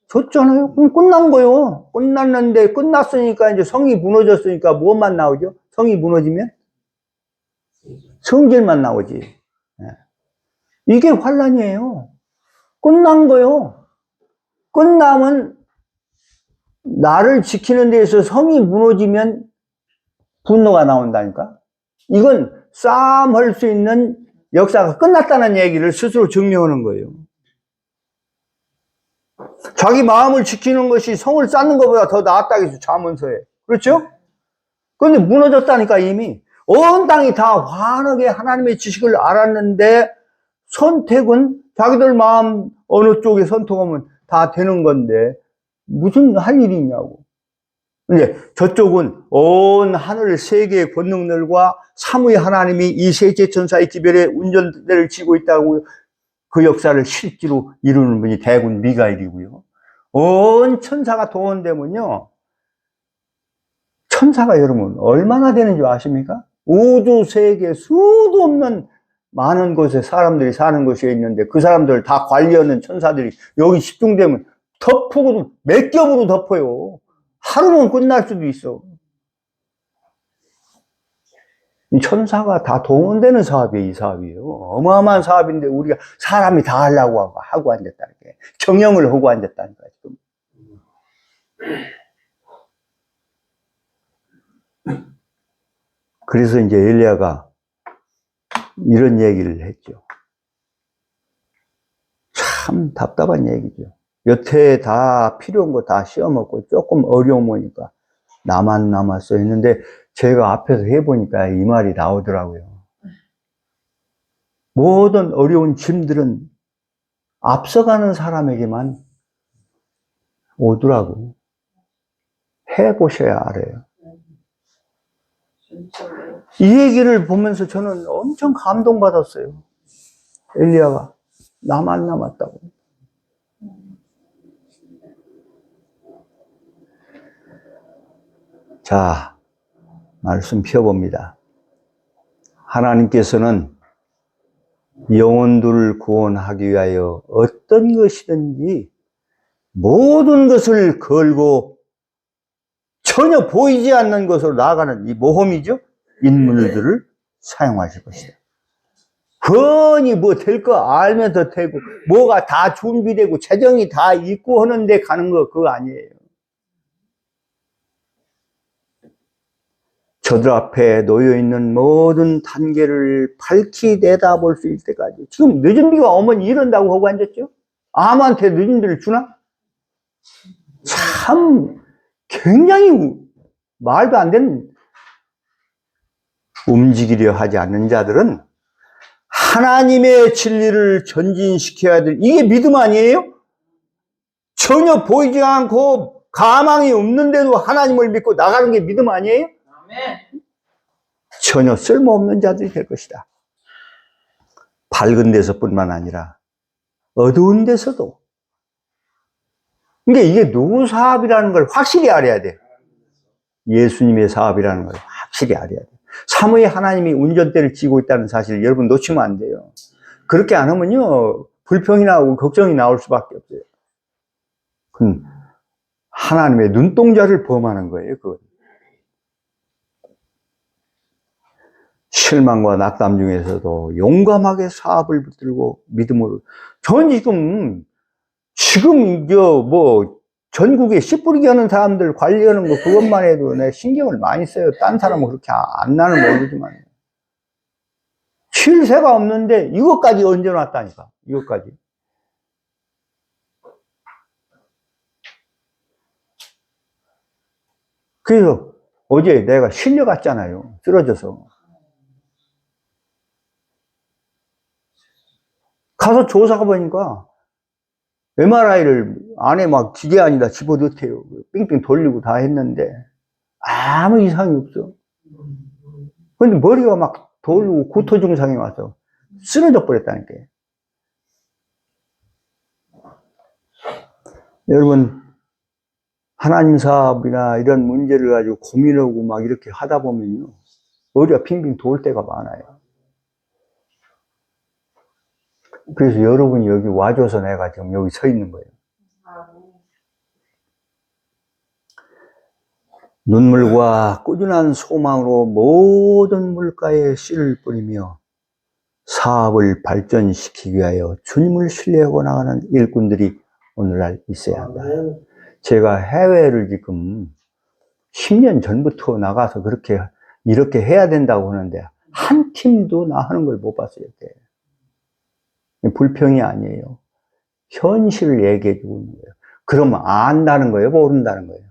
졌잖아요. 그럼 끝난 거예요. 끝났는데, 끝났으니까 이제 성이 무너졌으니까 무엇만 나오죠? 성이 무너지면 성질만 나오지. 이게 환란이에요. 끝난 거예요. 끝나면 나를 지키는 데에서 성이 무너지면 분노가 나온다니까. 이건 싸움할 수 있는 역사가 끝났다는 얘기를 스스로 증명하는 거예요. 자기 마음을 지키는 것이 성을 쌓는 것보다 더 낫다고 해서 잠언서에. 그렇죠? 그런데 무너졌다니까. 이미 온 땅이 다 환하게 하나님의 지식을 알았는데, 선택은 자기들 마음 어느 쪽에 선택하면 다 되는 건데 무슨 할 일이 있냐고. 근데 저쪽은 온 하늘 세계의 권능들과 삼위 하나님이 이 세계 천사의 기별에 운전대를 쥐고 있다고, 그 역사를 실제로 이루는 분이 대군 미가엘이고요. 온 천사가 동원되면요, 천사가 여러분 얼마나 되는 줄 아십니까? 우주 세계 수도 없는 많은 곳에 사람들이 사는 곳이 있는데, 그 사람들을 다 관리하는 천사들이 여기 집중되면 덮고 몇 겹으로 덮어요. 하루는 끝날 수도 있어. 이 천사가 다 동원되는 사업이에요. 이 사업이에요. 어마어마한 사업인데 우리가 사람이 다 하려고 하고 앉았다는 게, 경영을 하고 앉았다는 거야 지금. 그래서 이제 엘리야가 이런 얘기를 했죠. 참 답답한 얘기죠. 여태 다 필요한 거 다 씌워먹고 조금 어려우니까 나만 남았어 했는데, 제가 앞에서 해보니까 이 말이 나오더라고요. 모든 어려운 짐들은 앞서가는 사람에게만 오더라고. 해보셔야 알아요. 이 얘기를 보면서 저는 엄청 감동받았어요. 엘리야가 나만 남았다고. 자, 말씀 펴봅니다. 하나님께서는 영혼들을 구원하기 위하여 어떤 것이든지 모든 것을 걸고 전혀 보이지 않는 것으로 나아가는 이 모험이죠. 인물들을 사용하실 것이다. 흔히 뭐 될 거 알면서 되고 뭐가 다 준비되고 재정이 다 있고 하는데 가는 거 그거 아니에요. 저들 앞에 놓여있는 모든 단계를 밝히 내다볼 수 있을 때까지. 지금 늦은 비가 오면 이런다고 하고 앉았죠? 아무한테 늦은 비를 주나? 참 굉장히 말도 안 되는, 움직이려 하지 않는 자들은 하나님의 진리를 전진시켜야 될, 이게 믿음 아니에요? 전혀 보이지 않고 가망이 없는데도 하나님을 믿고 나가는 게 믿음 아니에요? 아멘. 전혀 쓸모없는 자들이 될 것이다. 밝은 데서뿐만 아니라 어두운 데서도. 그러니까 이게 누구 사업이라는 걸 확실히 알아야 돼. 예수님의 사업이라는 걸 확실히 알아야 돼. 사무에 하나님이 운전대를 쥐고 있다는 사실을 여러분 놓치면 안 돼요. 그렇게 안 하면요, 불평이 나오고 걱정이 나올 수밖에 없어요. 그건 하나님의 눈동자를 범하는 거예요, 그건. 실망과 낙담 중에서도 용감하게 사업을 붙들고 믿음으로. 전 지금 전국에 씨 뿌리기 하는 사람들 관리하는 거 그것만 해도 내 신경을 많이 써요. 딴 사람은 그렇게 안 나는 모르지만. 쉴 새가 없는데 이것까지 얹어놨다니까. 이것까지. 그래서 어제 내가 실려갔잖아요. 쓰러져서. 가서 조사가 보니까 MRI를 안에 막 기계 안에다 집어넣대요. 삥삥 돌리고 다 했는데 아무 이상이 없어. 근데 머리가 막 돌고 구토 증상이 와서 쓰러져 버렸다니까. 여러분, 하나님 사업이나 이런 문제를 가지고 고민하고 막 이렇게 하다 보면요, 머리가 빙빙 돌 때가 많아요. 그래서 여러분이 여기 와줘서 내가 지금 여기 서 있는 거예요. 눈물과 꾸준한 소망으로 모든 물가에 씨를 뿌리며 사업을 발전시키기 위하여 주님을 신뢰하고 나가는 일꾼들이 오늘날 있어야 한다. 제가 해외를 지금 10년 전부터 나가서 이렇게 해야 된다고 하는데 한 팀도 나 하는 걸 못 봤어요. 불평이 아니에요. 현실을 얘기해 주고 있는 거예요. 그러면 안다는 거예요? 모른다는 거예요?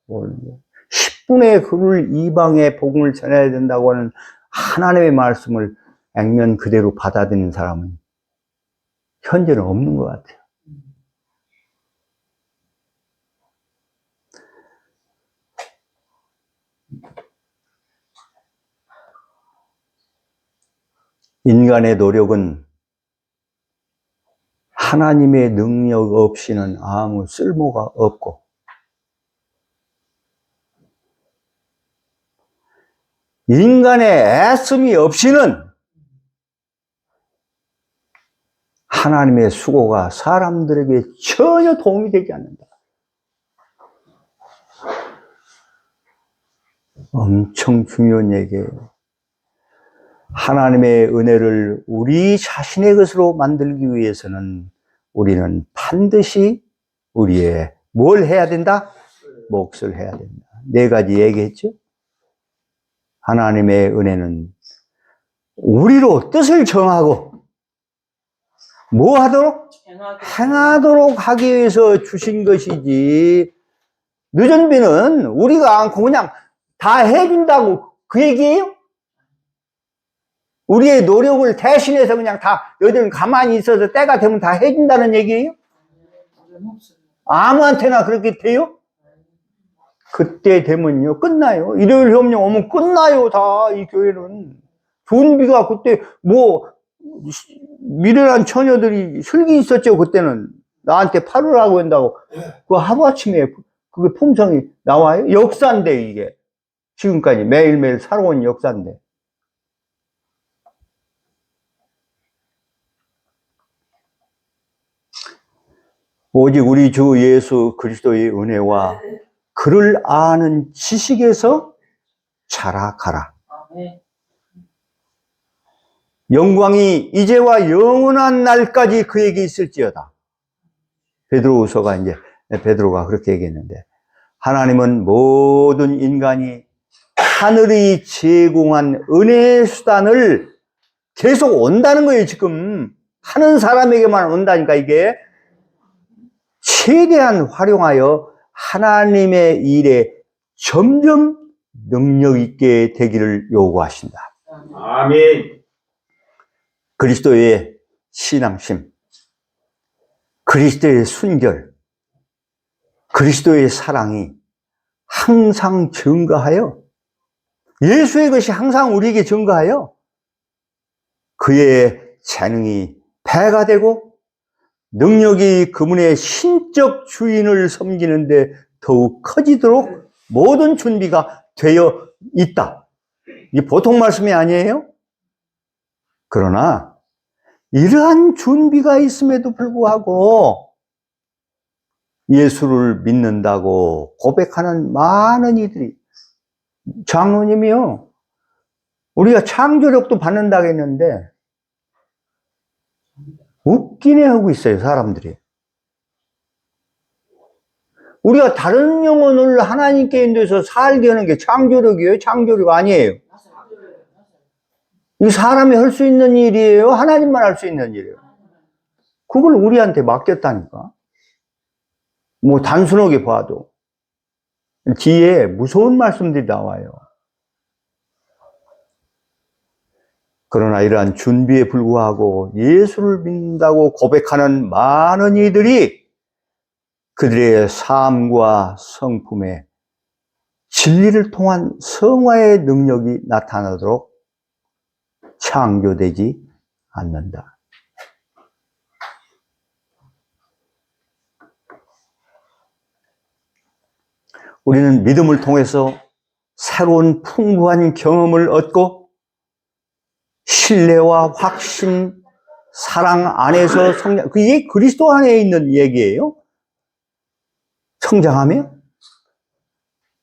모르는 거예요. 10분의 글을 이방의 복음을 전해야 된다고 하는 하나님의 말씀을 액면 그대로 받아들이는 사람은 현재는 없는 것 같아요. 인간의 노력은 하나님의 능력 없이는 아무 쓸모가 없고, 인간의 애씀이 없이는 하나님의 수고가 사람들에게 전혀 도움이 되지 않는다. 엄청 중요한 얘기예요. 하나님의 은혜를 우리 자신의 것으로 만들기 위해서는 우리는 반드시 우리의 뭘 해야 된다? 몫을 해야 된다. 4가지 얘기했죠? 하나님의 은혜는 우리로 뜻을 정하고 뭐 하도록? 행하도록 하기 위해서 주신 것이지, 늦은 비는 우리가 않고 그냥 다 해준다고 그 얘기예요? 우리의 노력을 대신해서 그냥 다 너희들은 가만히 있어서 때가 되면 다 해준다는 얘기예요? 아무한테나 그렇게 돼요? 그때 되면요 끝나요. 일요일 협령 오면 끝나요. 다 이 교회는. 좋은 비가 그때 미련한 처녀들이 슬기 있었죠. 그때는 나한테 팔으라고 한다고 그 하루아침에 그게 품성이 나와요? 역사인데 이게 지금까지 매일매일 살아온 역사인데. 오직 우리 주 예수 그리스도의 은혜와 그를 아는 지식에서 자라가라. 아멘. 영광이 이제와 영원한 날까지 그에게 있을지어다. 베드로후서가 이제 베드로가 그렇게 얘기했는데, 하나님은 모든 인간이 하늘이 제공한 은혜의 수단을 계속 온다는 거예요. 지금 하는 사람에게만 온다니까. 이게 최대한 활용하여 하나님의 일에 점점 능력 있게 되기를 요구하신다. 아멘. 그리스도의 신앙심, 그리스도의 순결, 그리스도의 사랑이 항상 증거하여, 예수의 것이 항상 우리에게 증거하여 그의 재능이 배가 되고 능력이 그분의 신적 주인을 섬기는데 더욱 커지도록 모든 준비가 되어 있다. 이게 보통 말씀이 아니에요? 그러나 이러한 준비가 있음에도 불구하고 예수를 믿는다고 고백하는 많은 이들이, 장로님이요, 우리가 창조력도 받는다고 했는데 웃기네 하고 있어요, 사람들이. 우리가 다른 영혼을 하나님께 인도해서 살게 하는 게 창조력이에요? 창조력 아니에요. 이 사람이 할 수 있는 일이에요? 하나님만 할 수 있는 일이에요? 그걸 우리한테 맡겼다니까. 뭐 단순하게 봐도 뒤에 무서운 말씀들이 나와요. 그러나 이러한 준비에 불구하고 예수를 믿는다고 고백하는 많은 이들이 그들의 삶과 성품에 진리를 통한 성화의 능력이 나타나도록 창조되지 않는다. 우리는 믿음을 통해서 새로운 풍부한 경험을 얻고 신뢰와 확신, 사랑 안에서 성장, 그게 그리스도 안에 있는 얘기예요. 성장하며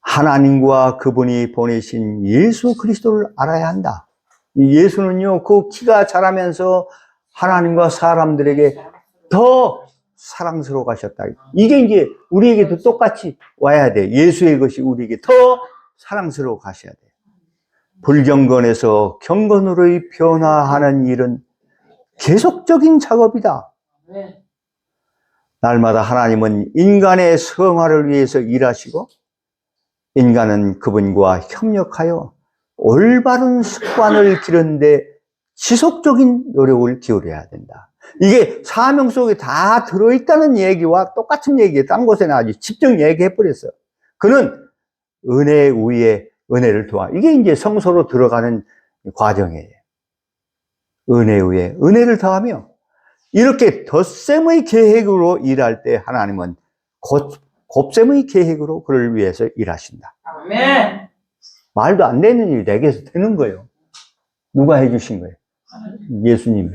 하나님과 그분이 보내신 예수 그리스도를 알아야 한다. 이 예수는요, 그 키가 자라면서 하나님과 사람들에게 더 사랑스러워 가셨다. 이게 이제 우리에게도 똑같이 와야 돼. 예수의 것이 우리에게 더 사랑스러워 가셔야 돼. 불경건에서 경건으로의 변화하는 일은 계속적인 작업이다. 날마다 하나님은 인간의 성화를 위해서 일하시고 인간은 그분과 협력하여 올바른 습관을 기르는데 지속적인 노력을 기울여야 된다. 이게 사명 속에 다 들어있다는 얘기와 똑같은 얘기예요. 딴 곳에는 아주 직접 얘기해버렸어요. 그는 은혜 위에 은혜를 더하. 이게 이제 성소로 들어가는 과정이에요. 은혜 위에 은혜를 더하며 이렇게 덧셈의 계획으로 일할 때 하나님은 곱셈의 계획으로 그를 위해서 일하신다. 아멘. 말도 안 되는 일이 내게서 되는 거예요. 누가 해주신 거예요? 예수님이.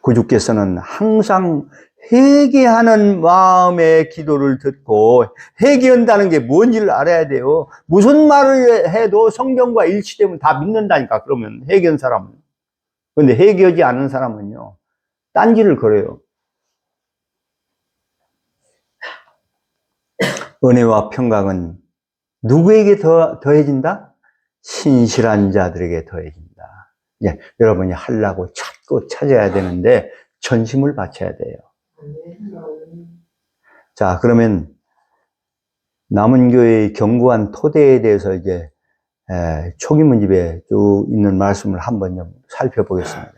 구주께서는 항상 회개하는 마음의 기도를 듣고, 회개한다는 게 뭔지를 알아야 돼요. 무슨 말을 해도 성경과 일치되면 다 믿는다니까. 그러면 회개한 사람은. 근데 회개하지 않은 사람은요, 딴지를 걸어요. 은혜와 평강은 누구에게 더해진다? 신실한 자들에게 더해진다. 예, 여러분이 하려고 찾고 찾아야 되는데 전심을 바쳐야 돼요. 자, 그러면 남은 교회의 견고한 토대에 대해서 이제 초기 문집에 쭉 있는 말씀을 한번 좀 살펴보겠습니다.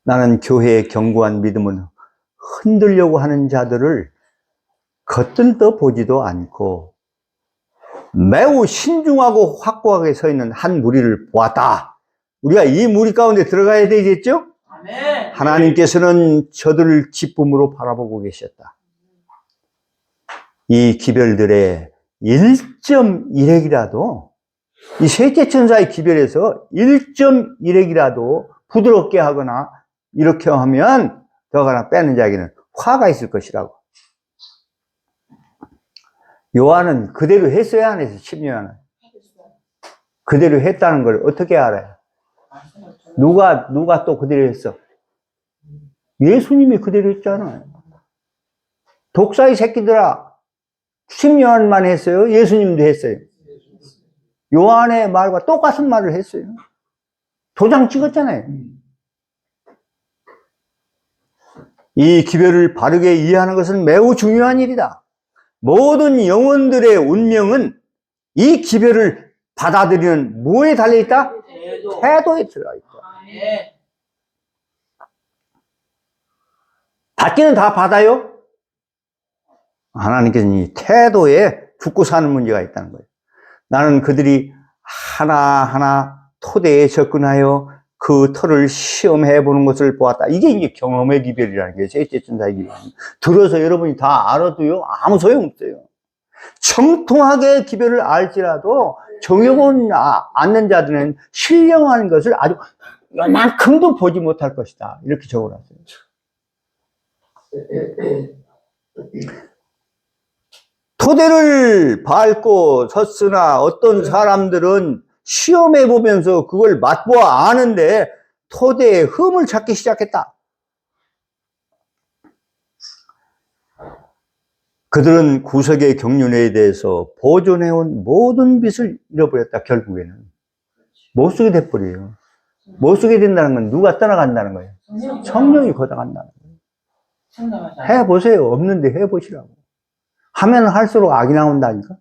나는 교회의 견고한 믿음은 흔들려고 하는 자들을 겉들떠 보지도 않고 매우 신중하고 확고하게 서 있는 한 무리를 보았다. 우리가 이 무리 가운데 들어가야 되겠죠? 아멘. 하나님께서는 저들을 기쁨으로 바라보고 계셨다. 이 기별들의 1.1핵이라도 이 셋째 천사의 기별에서 1.1핵이라도 부드럽게 하거나 이렇게 하면 더가나 빼는 자에게는 화가 있을 것이라고. 요한은 그대로 했어야 안 했어요. 10년은 그대로 했다는 걸 어떻게 알아요? 누가 또 그대로 했어? 예수님이 그대로 했잖아요. 독사의 새끼들아, 10년만 했어요? 예수님도 했어요. 요한의 말과 똑같은 말을 했어요. 도장 찍었잖아요. 이 기별을 바르게 이해하는 것은 매우 중요한 일이다. 모든 영혼들의 운명은 이 기별을 받아들이는 뭐에 달려있다? 태도에 들어있다. 아멘. 받기는 다 받아요? 하나님께서는 이 태도에 죽고 사는 문제가 있다는 거예요. 나는 그들이 하나하나 토대에 접근하여 그 터를 시험해 보는 것을 보았다. 이게 이제 경험의 기별이라는 거예요. 셋째 천사의 기별. 들어서 여러분이 다 알아도요, 아무 소용없어요. 청통하게 기별을 알지라도 정욕은 않는 자들은 신령한 것을 아주 요만큼도 보지 못할 것이다. 이렇게 적어놨어요. 토대를 밟고 섰으나 어떤 사람들은 시험해 보면서 그걸 맛보아 아는데 토대에 흠을 찾기 시작했다. 그들은 구석의 경륜에 대해서 보존해온 모든 빛을 잃어버렸다. 결국에는 못 쓰게 돼버려요. 못 쓰게 된다는 건 누가 떠나간다는 거예요? 성령이 걷어간다는 거예요. 해보세요. 없는데 해보시라고. 하면 할수록 악이 나온다니까.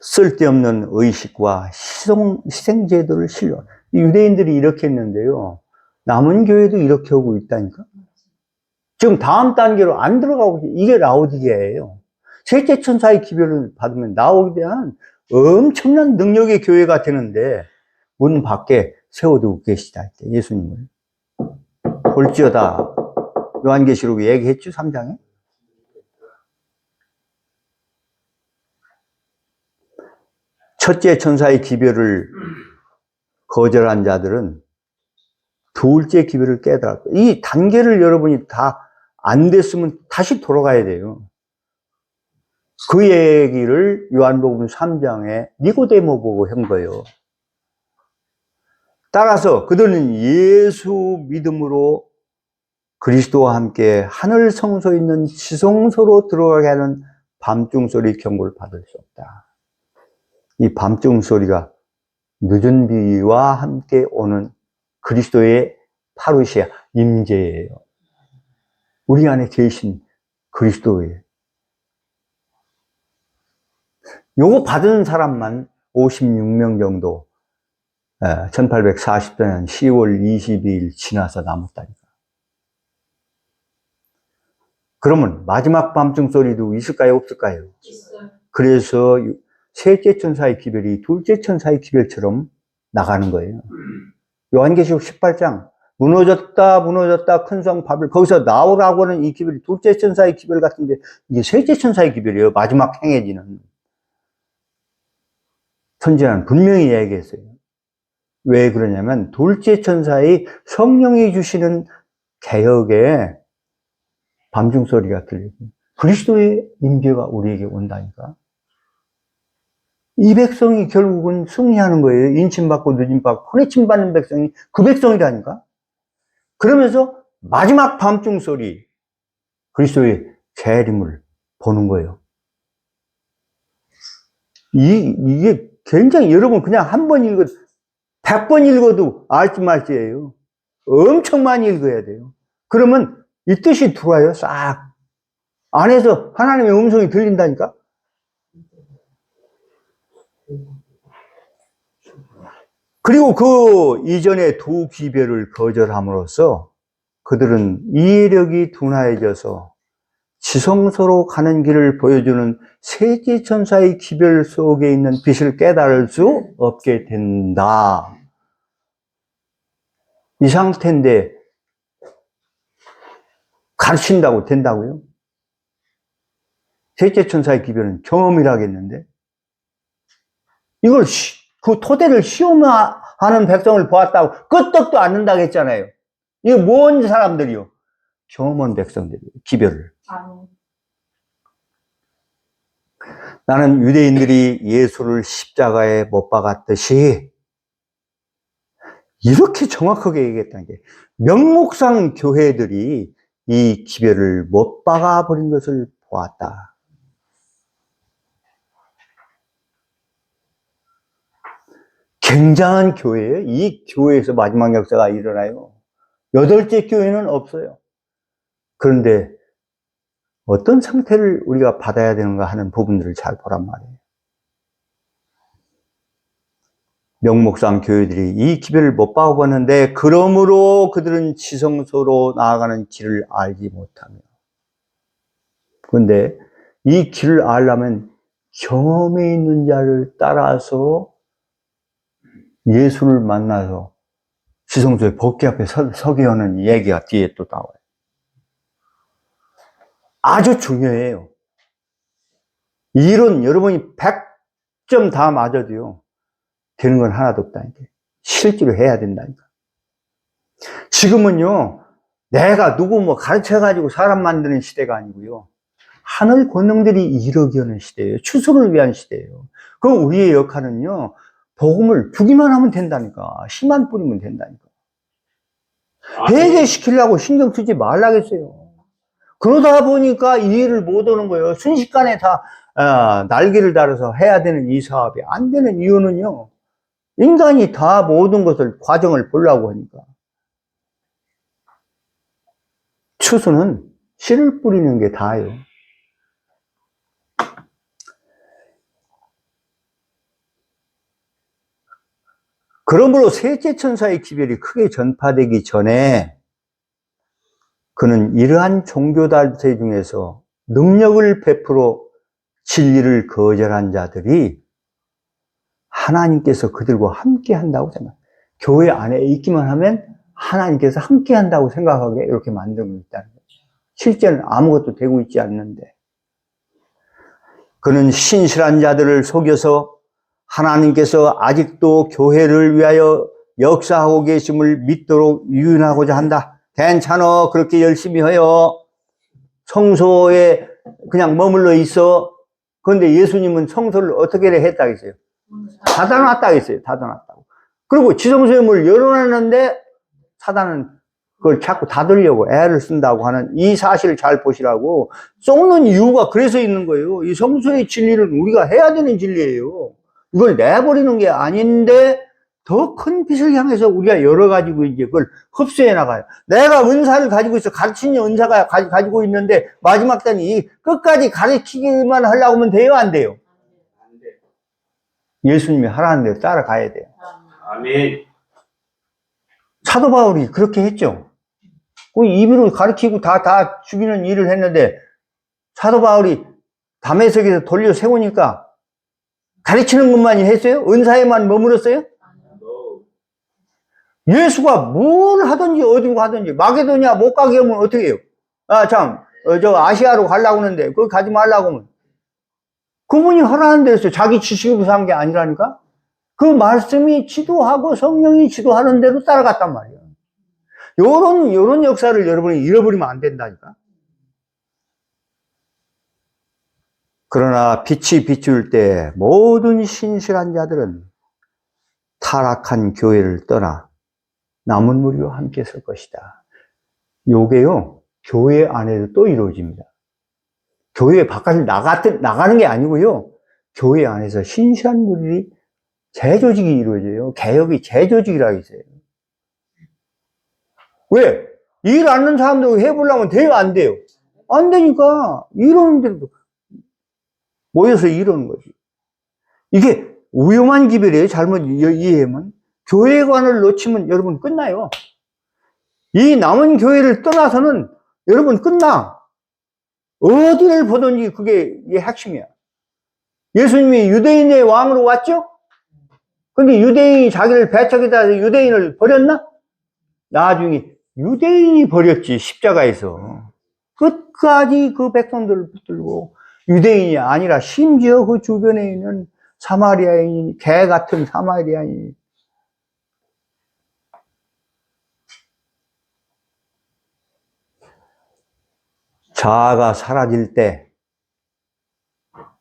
쓸데없는 의식과 희생제도를 신뢰. 유대인들이 이렇게 했는데요, 남은 교회도 이렇게 하고 있다니까. 지금 다음 단계로 안 들어가고, 이게 라오디게예요. 셋째 천사의 기별을 받으면 나오게 대한 엄청난 능력의 교회가 되는데 문 밖에 세워두고 계시다. 예수님을. 볼지어다. 요한계시록 얘기했죠, 3장에. 첫째 천사의 기별을 거절한 자들은 둘째 기별을 깨달았다. 이 단계를 여러분이 다 안 됐으면 다시 돌아가야 돼요. 그 얘기를 요한복음 3장에 니고데모 보고 한 거예요. 따라서 그들은 예수 믿음으로 그리스도와 함께 하늘 성소에 있는 지성소로 들어가게 하는 밤중 소리 경고를 받을 수 없다. 이 밤중 소리가 늦은 비와 함께 오는 그리스도의 파루시아 임재예요. 우리 안에 계신 그리스도예요. 요거 받은 사람만 56명 정도 1840년 10월 22일 지나서 남았다니까. 그러면 마지막 밤중 소리도 있을까요? 없을까요? 있어요. 그래서 셋째 천사의 기별이 둘째 천사의 기별처럼 나가는 거예요. 요한계시록 18장 무너졌다 큰 성 바벨, 거기서 나오라고 하는 이 기별이 둘째 천사의 기별 같은데 이게 셋째 천사의 기별이에요. 마지막 행해지는. 선지자는 분명히 얘기했어요. 왜 그러냐면 둘째 천사의 성령이 주시는 개혁에 밤중 소리가 들리고 그리스도의 임재가 우리에게 온다니까. 이 백성이 결국은 승리하는 거예요. 인침받고 누짐받고 혼내침받는 백성이 그 백성이라니까. 그러면서 마지막 밤중 소리, 그리스도의 재림을 보는 거예요. 이게 굉장히 여러분 그냥 한 번 읽어도 100번 읽어도 알지 말지예요. 엄청 많이 읽어야 돼요. 그러면 이 뜻이 들어와요. 싹 안에서 하나님의 음성이 들린다니까. 그리고 그 이전에 두 기별을 거절함으로써 그들은 이해력이 둔화해져서 지성소로 가는 길을 보여주는 셋째 천사의 기별 속에 있는 빛을 깨달을 수 없게 된다. 이 상태인데 가르친다고 된다고요? 셋째 천사의 기별은 경험이라겠는데? 이걸, 그 토대를 시험하는 백성을 보았다고 끄떡도 않는다고 했잖아요. 이게 뭔 사람들이요? 경험한 백성들이에요, 기별을. 아니. 나는 유대인들이 예수를 십자가에 못 박았듯이 이렇게 정확하게 얘기했다는 게 명목상 교회들이 이 기별을 못 박아버린 것을 보았다. 굉장한 교회예요. 이 교회에서 마지막 역사가 일어나요. 8째 교회는 없어요. 그런데 어떤 상태를 우리가 받아야 되는가 하는 부분들을 잘 보란 말이에요. 명목상 교회들이 이 기별을 못 박아봤는데 그러므로 그들은 지성소로 나아가는 길을 알지 못하며, 그런데 이 길을 알려면 경험이 있는 자를 따라서 예수를 만나서 지성소의 법궤 앞에 서게 하는 얘기가 뒤에 또 나와요. 아주 중요해요. 이론 여러분이 100점 다 맞아도요, 되는 건 하나도 없다니까. 실제로 해야 된다니까. 지금은요, 내가 누구 뭐 가르쳐가지고 사람 만드는 시대가 아니고요, 하늘 권능들이 이루게 하는 시대예요. 추수를 위한 시대예요. 그럼 우리의 역할은요, 복음을 주기만 하면 된다니까. 씨만 뿌리면 된다니까. 회개시키려고 신경 쓰지 말라겠어요. 그러다 보니까 이 일을 못 오는 거예요. 순식간에 다 날개를 달아서 해야 되는 이 사업이 안 되는 이유는요, 인간이 다 모든 것을 과정을 보려고 하니까. 추수는 씨를 뿌리는 게 다예요. 그러므로 셋째 천사의 기별이 크게 전파되기 전에 그는 이러한 종교단체 중에서 능력을 베풀어 진리를 거절한 자들이 하나님께서 그들과 함께 한다고 생각해요. 교회 안에 있기만 하면 하나님께서 함께 한다고 생각하게 이렇게 만들고 있다는 거죠. 실제는 아무것도 되고 있지 않는데, 그는 신실한 자들을 속여서 하나님께서 아직도 교회를 위하여 역사하고 계심을 믿도록 유인하고자 한다. 괜찮아, 그렇게 열심히 해요. 성소에 그냥 머물러 있어. 그런데 예수님은 성소를 어떻게 했다고 했어요? 닫아놨다고 했어요. 닫아놨다고. 그리고 지성소의 문을 열어놨는데 사단은 그걸 자꾸 닫으려고 애를 쓴다고 하는 이 사실을 잘 보시라고. 썩는 이유가 그래서 있는 거예요. 이 성소의 진리는 우리가 해야 되는 진리예요. 이걸 내버리는 게 아닌데 더 큰 빛을 향해서 우리가 열어가지고 이제 그걸 흡수해 나가요. 내가 은사를 가지고 있어. 가르치는 은사가 가지고 있는데 마지막 때는 이 끝까지 가르치기만 하려고 하면 돼요? 안 돼요? 안 돼. 예수님이 하라는 대로 따라가야 돼요. 아멘. 사도 바울이 그렇게 했죠. 그 입으로 가르치고 다 죽이는 일을 했는데 사도 바울이 다메섹에서 돌려 세우니까 가르치는 것만 했어요? 은사에만 머물렀어요? 예수가 뭘 하든지 어디로 가든지 마게도냐 못 가게 하면 어떻게 해요? 저 아시아로 가려고 하는데 거기 가지 말라고 하면 그분이 하라는 데서 자기 지식으로 산 게 아니라니까? 그 말씀이 지도하고 성령이 지도하는 대로 따라갔단 말이에요. 요런 역사를 여러분이 잃어버리면 안 된다니까? 그러나 빛이 비출 때 모든 신실한 자들은 타락한 교회를 떠나 남은 무리와 함께 설 것이다. 요게요, 교회 안에도 또 이루어집니다. 교회 바깥을 나가는 게 아니고요, 교회 안에서 신실한 무리들이 재조직이 이루어져요. 개혁이 재조직이라고 있어요. 왜? 일 안 하는 사람들 해보려면 돼요? 안 돼요? 안 되니까 이러는 데도 모여서 이러는 거지. 이게 위험한 기별이에요. 잘못 이해하면. 교회관을 놓치면 여러분 끝나요. 이 남은 교회를 떠나서는 여러분 끝나. 어디를 보든지 그게 핵심이야. 예수님이 유대인의 왕으로 왔죠? 근데 유대인이 자기를 배척에다 유대인을 버렸나? 나중에 유대인이 버렸지, 십자가에서. 끝까지 그 백성들을 붙들고, 유대인이 아니라 심지어 그 주변에 있는 사마리아인이, 개 같은 사마리아인이, 자아가 사라질 때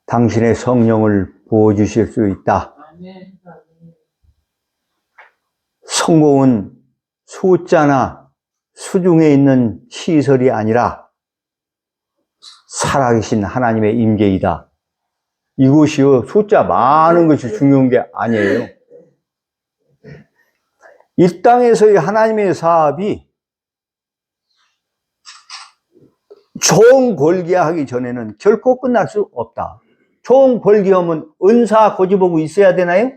당신의 성령을 부어주실 수 있다. 아멘. 성공은 숫자나 수중에 있는 시설이 아니라 살아계신 하나님의 임재이다. 이것이요, 숫자 많은 것이 중요한 게 아니에요. 이 땅에서의 하나님의 사업이 총 걸기하기 전에는 결코 끝날 수 없다. 총 걸기하면 은사 고집하고 있어야 되나요?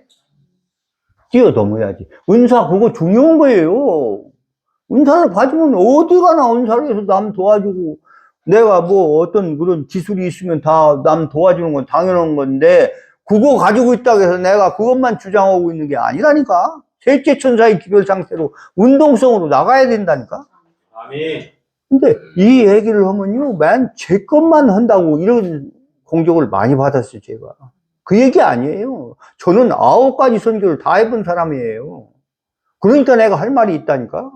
뛰어넘어야지. 은사 그거 중요한 거예요. 은사를 받으면 어디 가나 은사를 해서 남 도와주고, 내가 뭐 어떤 그런 기술이 있으면 다 남 도와주는 건 당연한 건데, 그거 가지고 있다고 해서 내가 그것만 주장하고 있는 게 아니라니까. 셋째 천사의 기별 상태로 운동성으로 나가야 된다니까. 아멘. 근데 이 얘기를 하면요, 맨 제 것만 한다고 이런 공격을 많이 받았어요, 제가. 그 얘기 아니에요. 저는 9가지 선교를 다 해본 사람이에요. 그러니까 내가 할 말이 있다니까.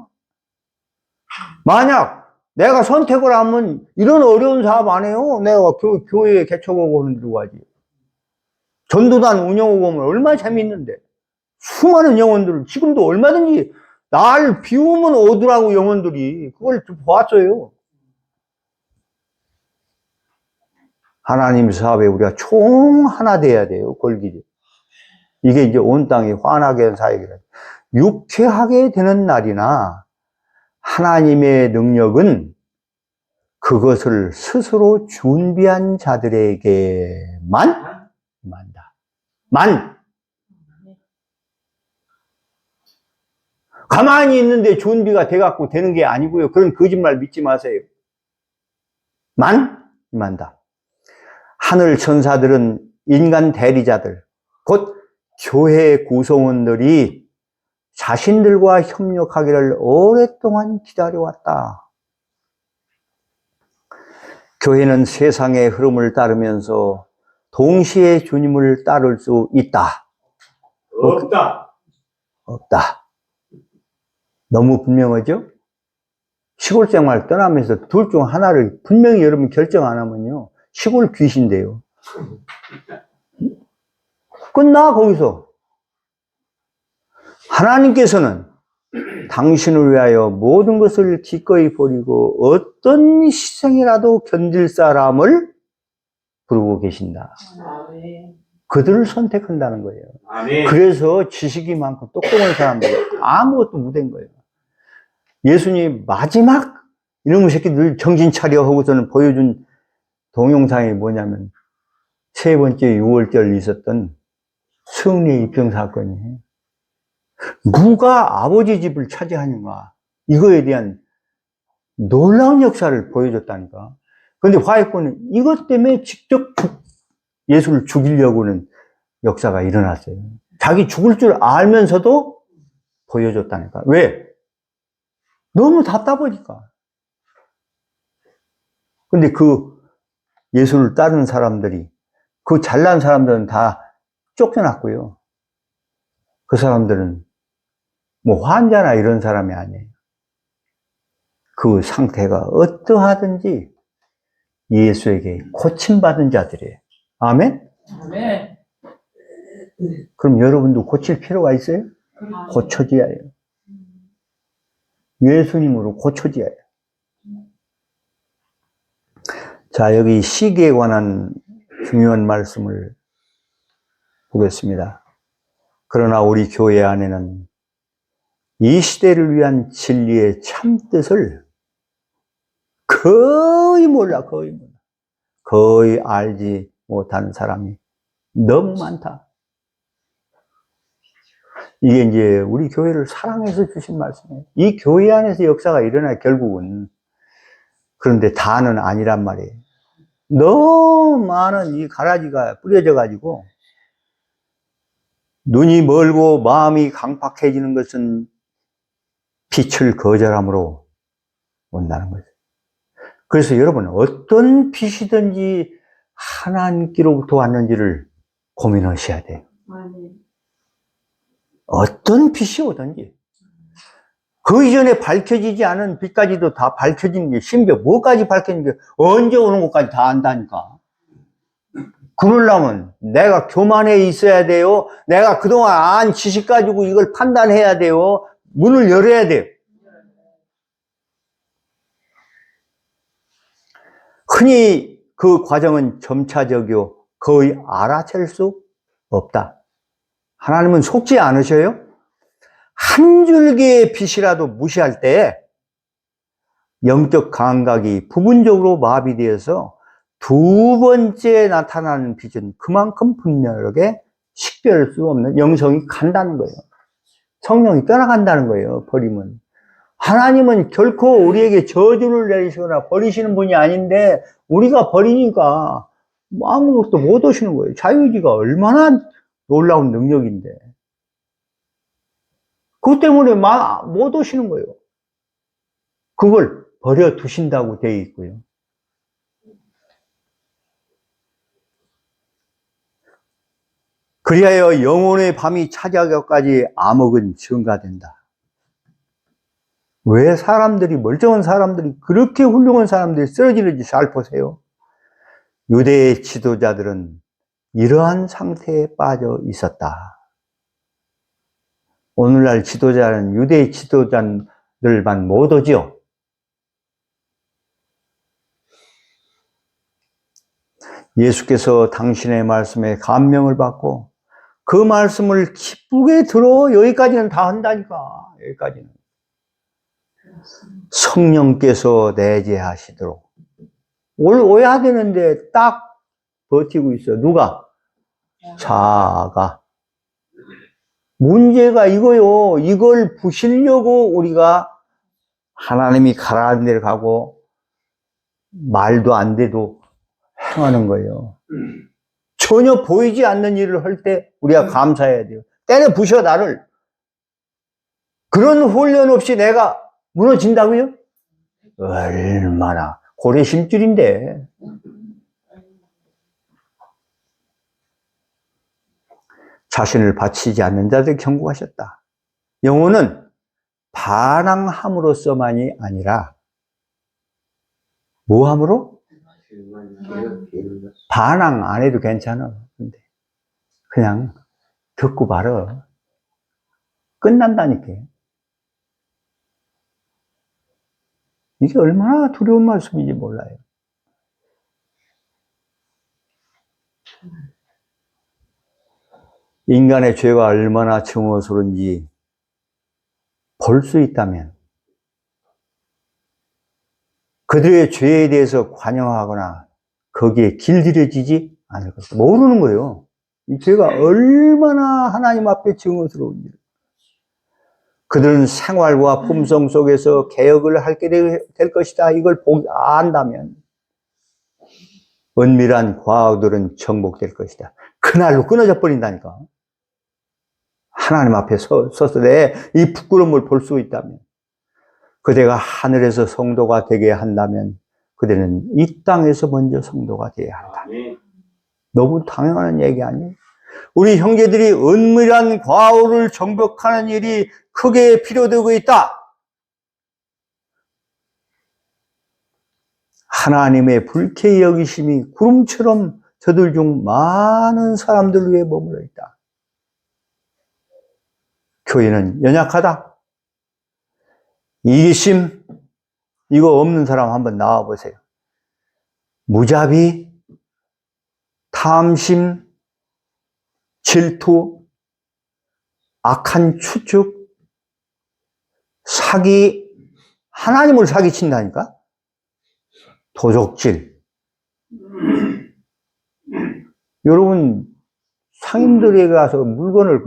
만약 내가 선택을 하면 이런 어려운 사업 안 해요. 내가 교회에 개척하고 흔들고 하지. 전도단 운영하고 하면 얼마나 재밌는데. 수많은 영혼들을 지금도 얼마든지 날 비우면 오더라고, 영혼들이. 그걸 좀 보았어요. 하나님 사업에 우리가 총 하나 돼야 돼요, 걸기지. 이게 이제 온 땅이 환하게 한 사역이라. 유쾌하게 되는 날이나 하나님의 능력은 그것을 스스로 준비한 자들에게만 임한다. 가만히 있는데 준비가 돼갖고 되는 게 아니고요. 그런 거짓말 믿지 마세요. 임한다. 하늘 천사들은 인간 대리자들, 곧 교회 구성원들이 자신들과 협력하기를 오랫동안 기다려왔다. 교회는 세상의 흐름을 따르면서 동시에 주님을 따를 수 있다. 없다. 너무 분명하죠? 시골 생활 떠나면서 둘 중 하나를 분명히 여러분 결정 안 하면요, 시골 귀신돼요. 끝나, 거기서. 하나님께서는 당신을 위하여 모든 것을 기꺼이 버리고 어떤 희생이라도 견딜 사람을 부르고 계신다. 아멘. 그들을 선택한다는 거예요. 아멘. 그래서 지식이 많고 똑똑한 사람들이 아무것도 못한 거예요. 예수님 마지막 이놈의 새끼들 정신 차려 하고서는 보여준 동영상이 뭐냐면, 3번째 6월절 있었던 승리의 입성 사건이에요. 누가 아버지 집을 차지하는가, 이거에 대한 놀라운 역사를 보여줬다니까. 그런데 화해권은 이것 때문에 직접 예수를 죽이려고는 역사가 일어났어요. 자기 죽을 줄 알면서도 보여줬다니까. 왜? 너무 답답하니까. 근데 그 예수를 따르는 사람들이, 그 잘난 사람들은 다 쫓겨났고요. 그 사람들은 뭐 환자나 이런 사람이 아니에요. 그 상태가 어떠하든지 예수에게 고침받은 자들이에요. 아멘? 아멘. 그럼 여러분도 고칠 필요가 있어요? 고쳐져야 해요. 예수님으로 고쳐져야 해요. 자, 여기 시기에 관한 중요한 말씀을 보겠습니다. 그러나 우리 교회 안에는 이 시대를 위한 진리의 참뜻을 거의 몰라. 거의 알지 못하는 사람이 너무 많다. 이게 이제 우리 교회를 사랑해서 주신 말씀이에요. 이 교회 안에서 역사가 일어나, 결국은. 그런데 다는 아니란 말이에요. 너무 많은 이 가라지가 뿌려져 가지고 눈이 멀고 마음이 강팍해지는 것은 빛을 거절함으로 온다는 거죠. 그래서 여러분, 어떤 빛이든지 하나님께로부터 왔는지를 고민하셔야 돼요. 아멘. 어떤 빛이 오든지. 그 이전에 밝혀지지 않은 빛까지도 다 밝혀지는 게, 심지어 뭐까지 밝혀지는 게, 언제 오는 것까지 다 안다니까. 그러려면 내가 교만해 있어야 돼요. 내가 그동안 안 지식 가지고 이걸 판단해야 돼요. 문을 열어야 돼요. 흔히 그 과정은 점차적이요. 거의 알아챌 수 없다. 하나님은 속지 않으셔요? 한 줄기의 빛이라도 무시할 때 영적 감각이 부분적으로 마비되어서 두 번째 나타나는 빛은 그만큼 분명하게 식별할 수 없는 영성이 간다는 거예요. 성령이 떠나간다는 거예요. 버리면. 하나님은 결코 우리에게 저주를 내리시거나 버리시는 분이 아닌데 우리가 버리니까 아무것도 못 오시는 거예요. 자유의지가 얼마나 놀라운 능력인데. 그것 때문에 못 오시는 거예요. 그걸 버려 두신다고 되어 있고요. 그리하여 영혼의 밤이 차지하기까지 암흑은 증가된다. 왜 사람들이, 멀쩡한 사람들이, 그렇게 훌륭한 사람들이 쓰러지는지 잘 보세요. 유대의 지도자들은 이러한 상태에 빠져 있었다. 오늘날 지도자는 유대의 지도자들만 못 오지요. 예수께서 당신의 말씀에 감명을 받고 그 말씀을 기쁘게 들어 여기까지는 다 한다니까. 여기까지는. 성령께서 내재하시도록. 오야 되는데 딱 버티고 있어요. 누가? 자아가. 문제가 이거요. 이걸 부시려고 우리가 하나님이 가라는 데를 가고 말도 안 돼도 행하는 거예요. 전혀 보이지 않는 일을 할 때 우리가 감사해야 돼요. 때려 부셔 나를. 그런 훈련 없이 내가 무너진다고요? 얼마나 고래 심줄인데. 자신을 바치지 않는 자들 경고하셨다. 영혼은 반항함으로써만이 아니라 뭐함으로? 반항 안 해도 괜찮아. 근데 그냥 듣고 말어. 끝난다니까. 이게 얼마나 두려운 말씀인지 몰라요. 인간의 죄가 얼마나 증오스러운지 볼 수 있다면 그들의 죄에 대해서 관여하거나 거기에 길들여지지 않을 것을 모르는 거예요. 이 죄가 얼마나 하나님 앞에 증오스러운지. 그들은 생활과 품성 속에서 개혁을 하게 될 것이다. 이걸 안다면 은밀한 과학들은 정복될 것이다. 그날로 끊어져 버린다니까. 하나님 앞에 서서 내 이 부끄러움을 볼 수 있다면, 그대가 하늘에서 성도가 되게 한다면 그대는 이 땅에서 먼저 성도가 되어야 한다. 너무 당연한 얘기 아니에요? 우리 형제들이 은밀한 과오를 정복하는 일이 크게 필요되고 있다. 하나님의 불쾌히 여기심이 구름처럼 저들 중 많은 사람들 위에 머물러 있다. 교회는 연약하다. 이기심, 이거 없는 사람 한번 나와 보세요. 무자비, 탐심, 질투, 악한 추측, 사기, 하나님을 사기친다니까? 도적질. 여러분, 상인들에게 가서 물건을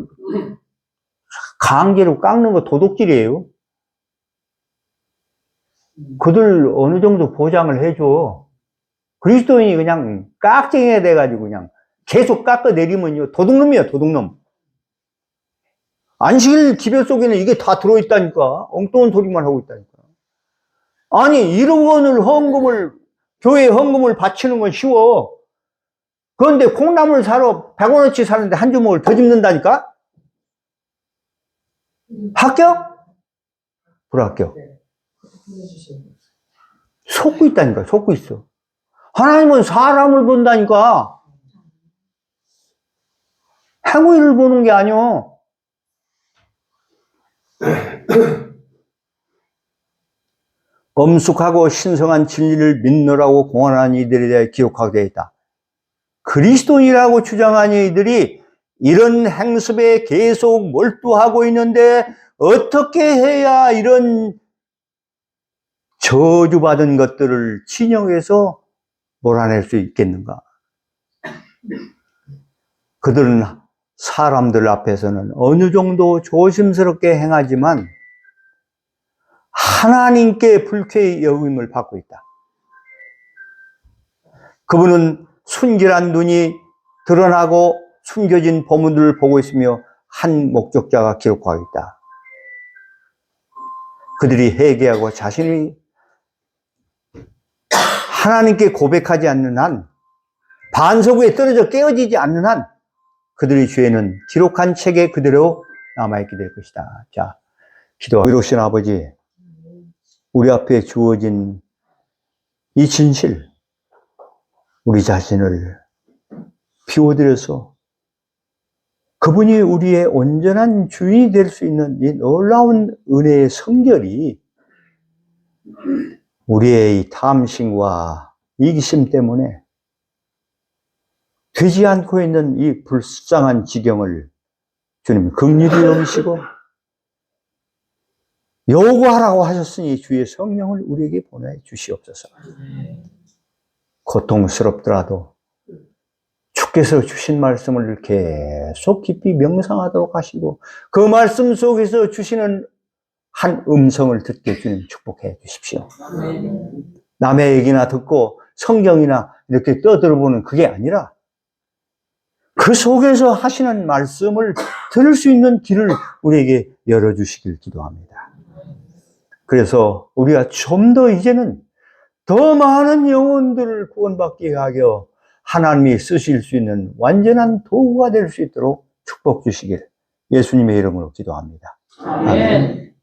강제로 깎는 거 도둑질이에요. 그들 어느 정도 보장을 해줘. 그리스도인이 그냥 깍쟁이가 돼가지고 그냥 계속 깎아내리면요. 도둑놈이에요, 도둑놈. 안식일 기별 속에는 이게 다 들어있다니까. 엉뚱한 소리만 하고 있다니까. 아니, 1억 원을 교회에 헌금을 바치는 건 쉬워. 그런데 콩나물 사러 100원어치 사는데 한 주먹을 더 집는다니까? 합격? 불합격. 속고 있다니까, 속고 있어. 하나님은 사람을 본다니까. 행위를 보는 게 아니오. 엄숙하고 신성한 진리를 믿노라고 공언한 이들에 대해 기록하게 되어 있다. 그리스도인이라고 주장하는 이들이 이런 행습에 계속 몰두하고 있는데 어떻게 해야 이런 저주받은 것들을 진영에서 몰아낼 수 있겠는가? 그들은 사람들 앞에서는 어느 정도 조심스럽게 행하지만 하나님께 불쾌의 여김을 받고 있다. 그분은 순결한 눈이 드러나고 숨겨진 보물들을 보고 있으며 한 목적자가 기록하고 있다. 그들이 회개하고 자신이 하나님께 고백하지 않는 한, 반석 위에 떨어져 깨어지지 않는 한 그들의 죄는 기록한 책에 그대로 남아있게 될 것이다. 자, 기도하고 이로신 아버지, 우리 앞에 주어진 이 진실, 우리 자신을 비워드려서 그분이 우리의 온전한 주인이 될 수 있는 이 놀라운 은혜의 성결이 우리의 이 탐심과 이기심 때문에 되지 않고 있는 이 불쌍한 지경을 주님 긍휼히 여기시고 요구하라고 하셨으니 주의 성령을 우리에게 보내주시옵소서. 고통스럽더라도 주께서 주신 말씀을 계속 깊이 명상하도록 하시고 그 말씀 속에서 주시는 한 음성을 듣게 주님 축복해 주십시오. 남의 얘기나 듣고 성경이나 이렇게 떠들어보는 그게 아니라 그 속에서 하시는 말씀을 들을 수 있는 길을 우리에게 열어주시길 기도합니다. 그래서 우리가 좀 더 이제는 더 많은 영혼들을 구원받게 하여 하나님이 쓰실 수 있는 완전한 도구가 될 수 있도록 축복 주시길 예수님의 이름으로 기도합니다. 아멘.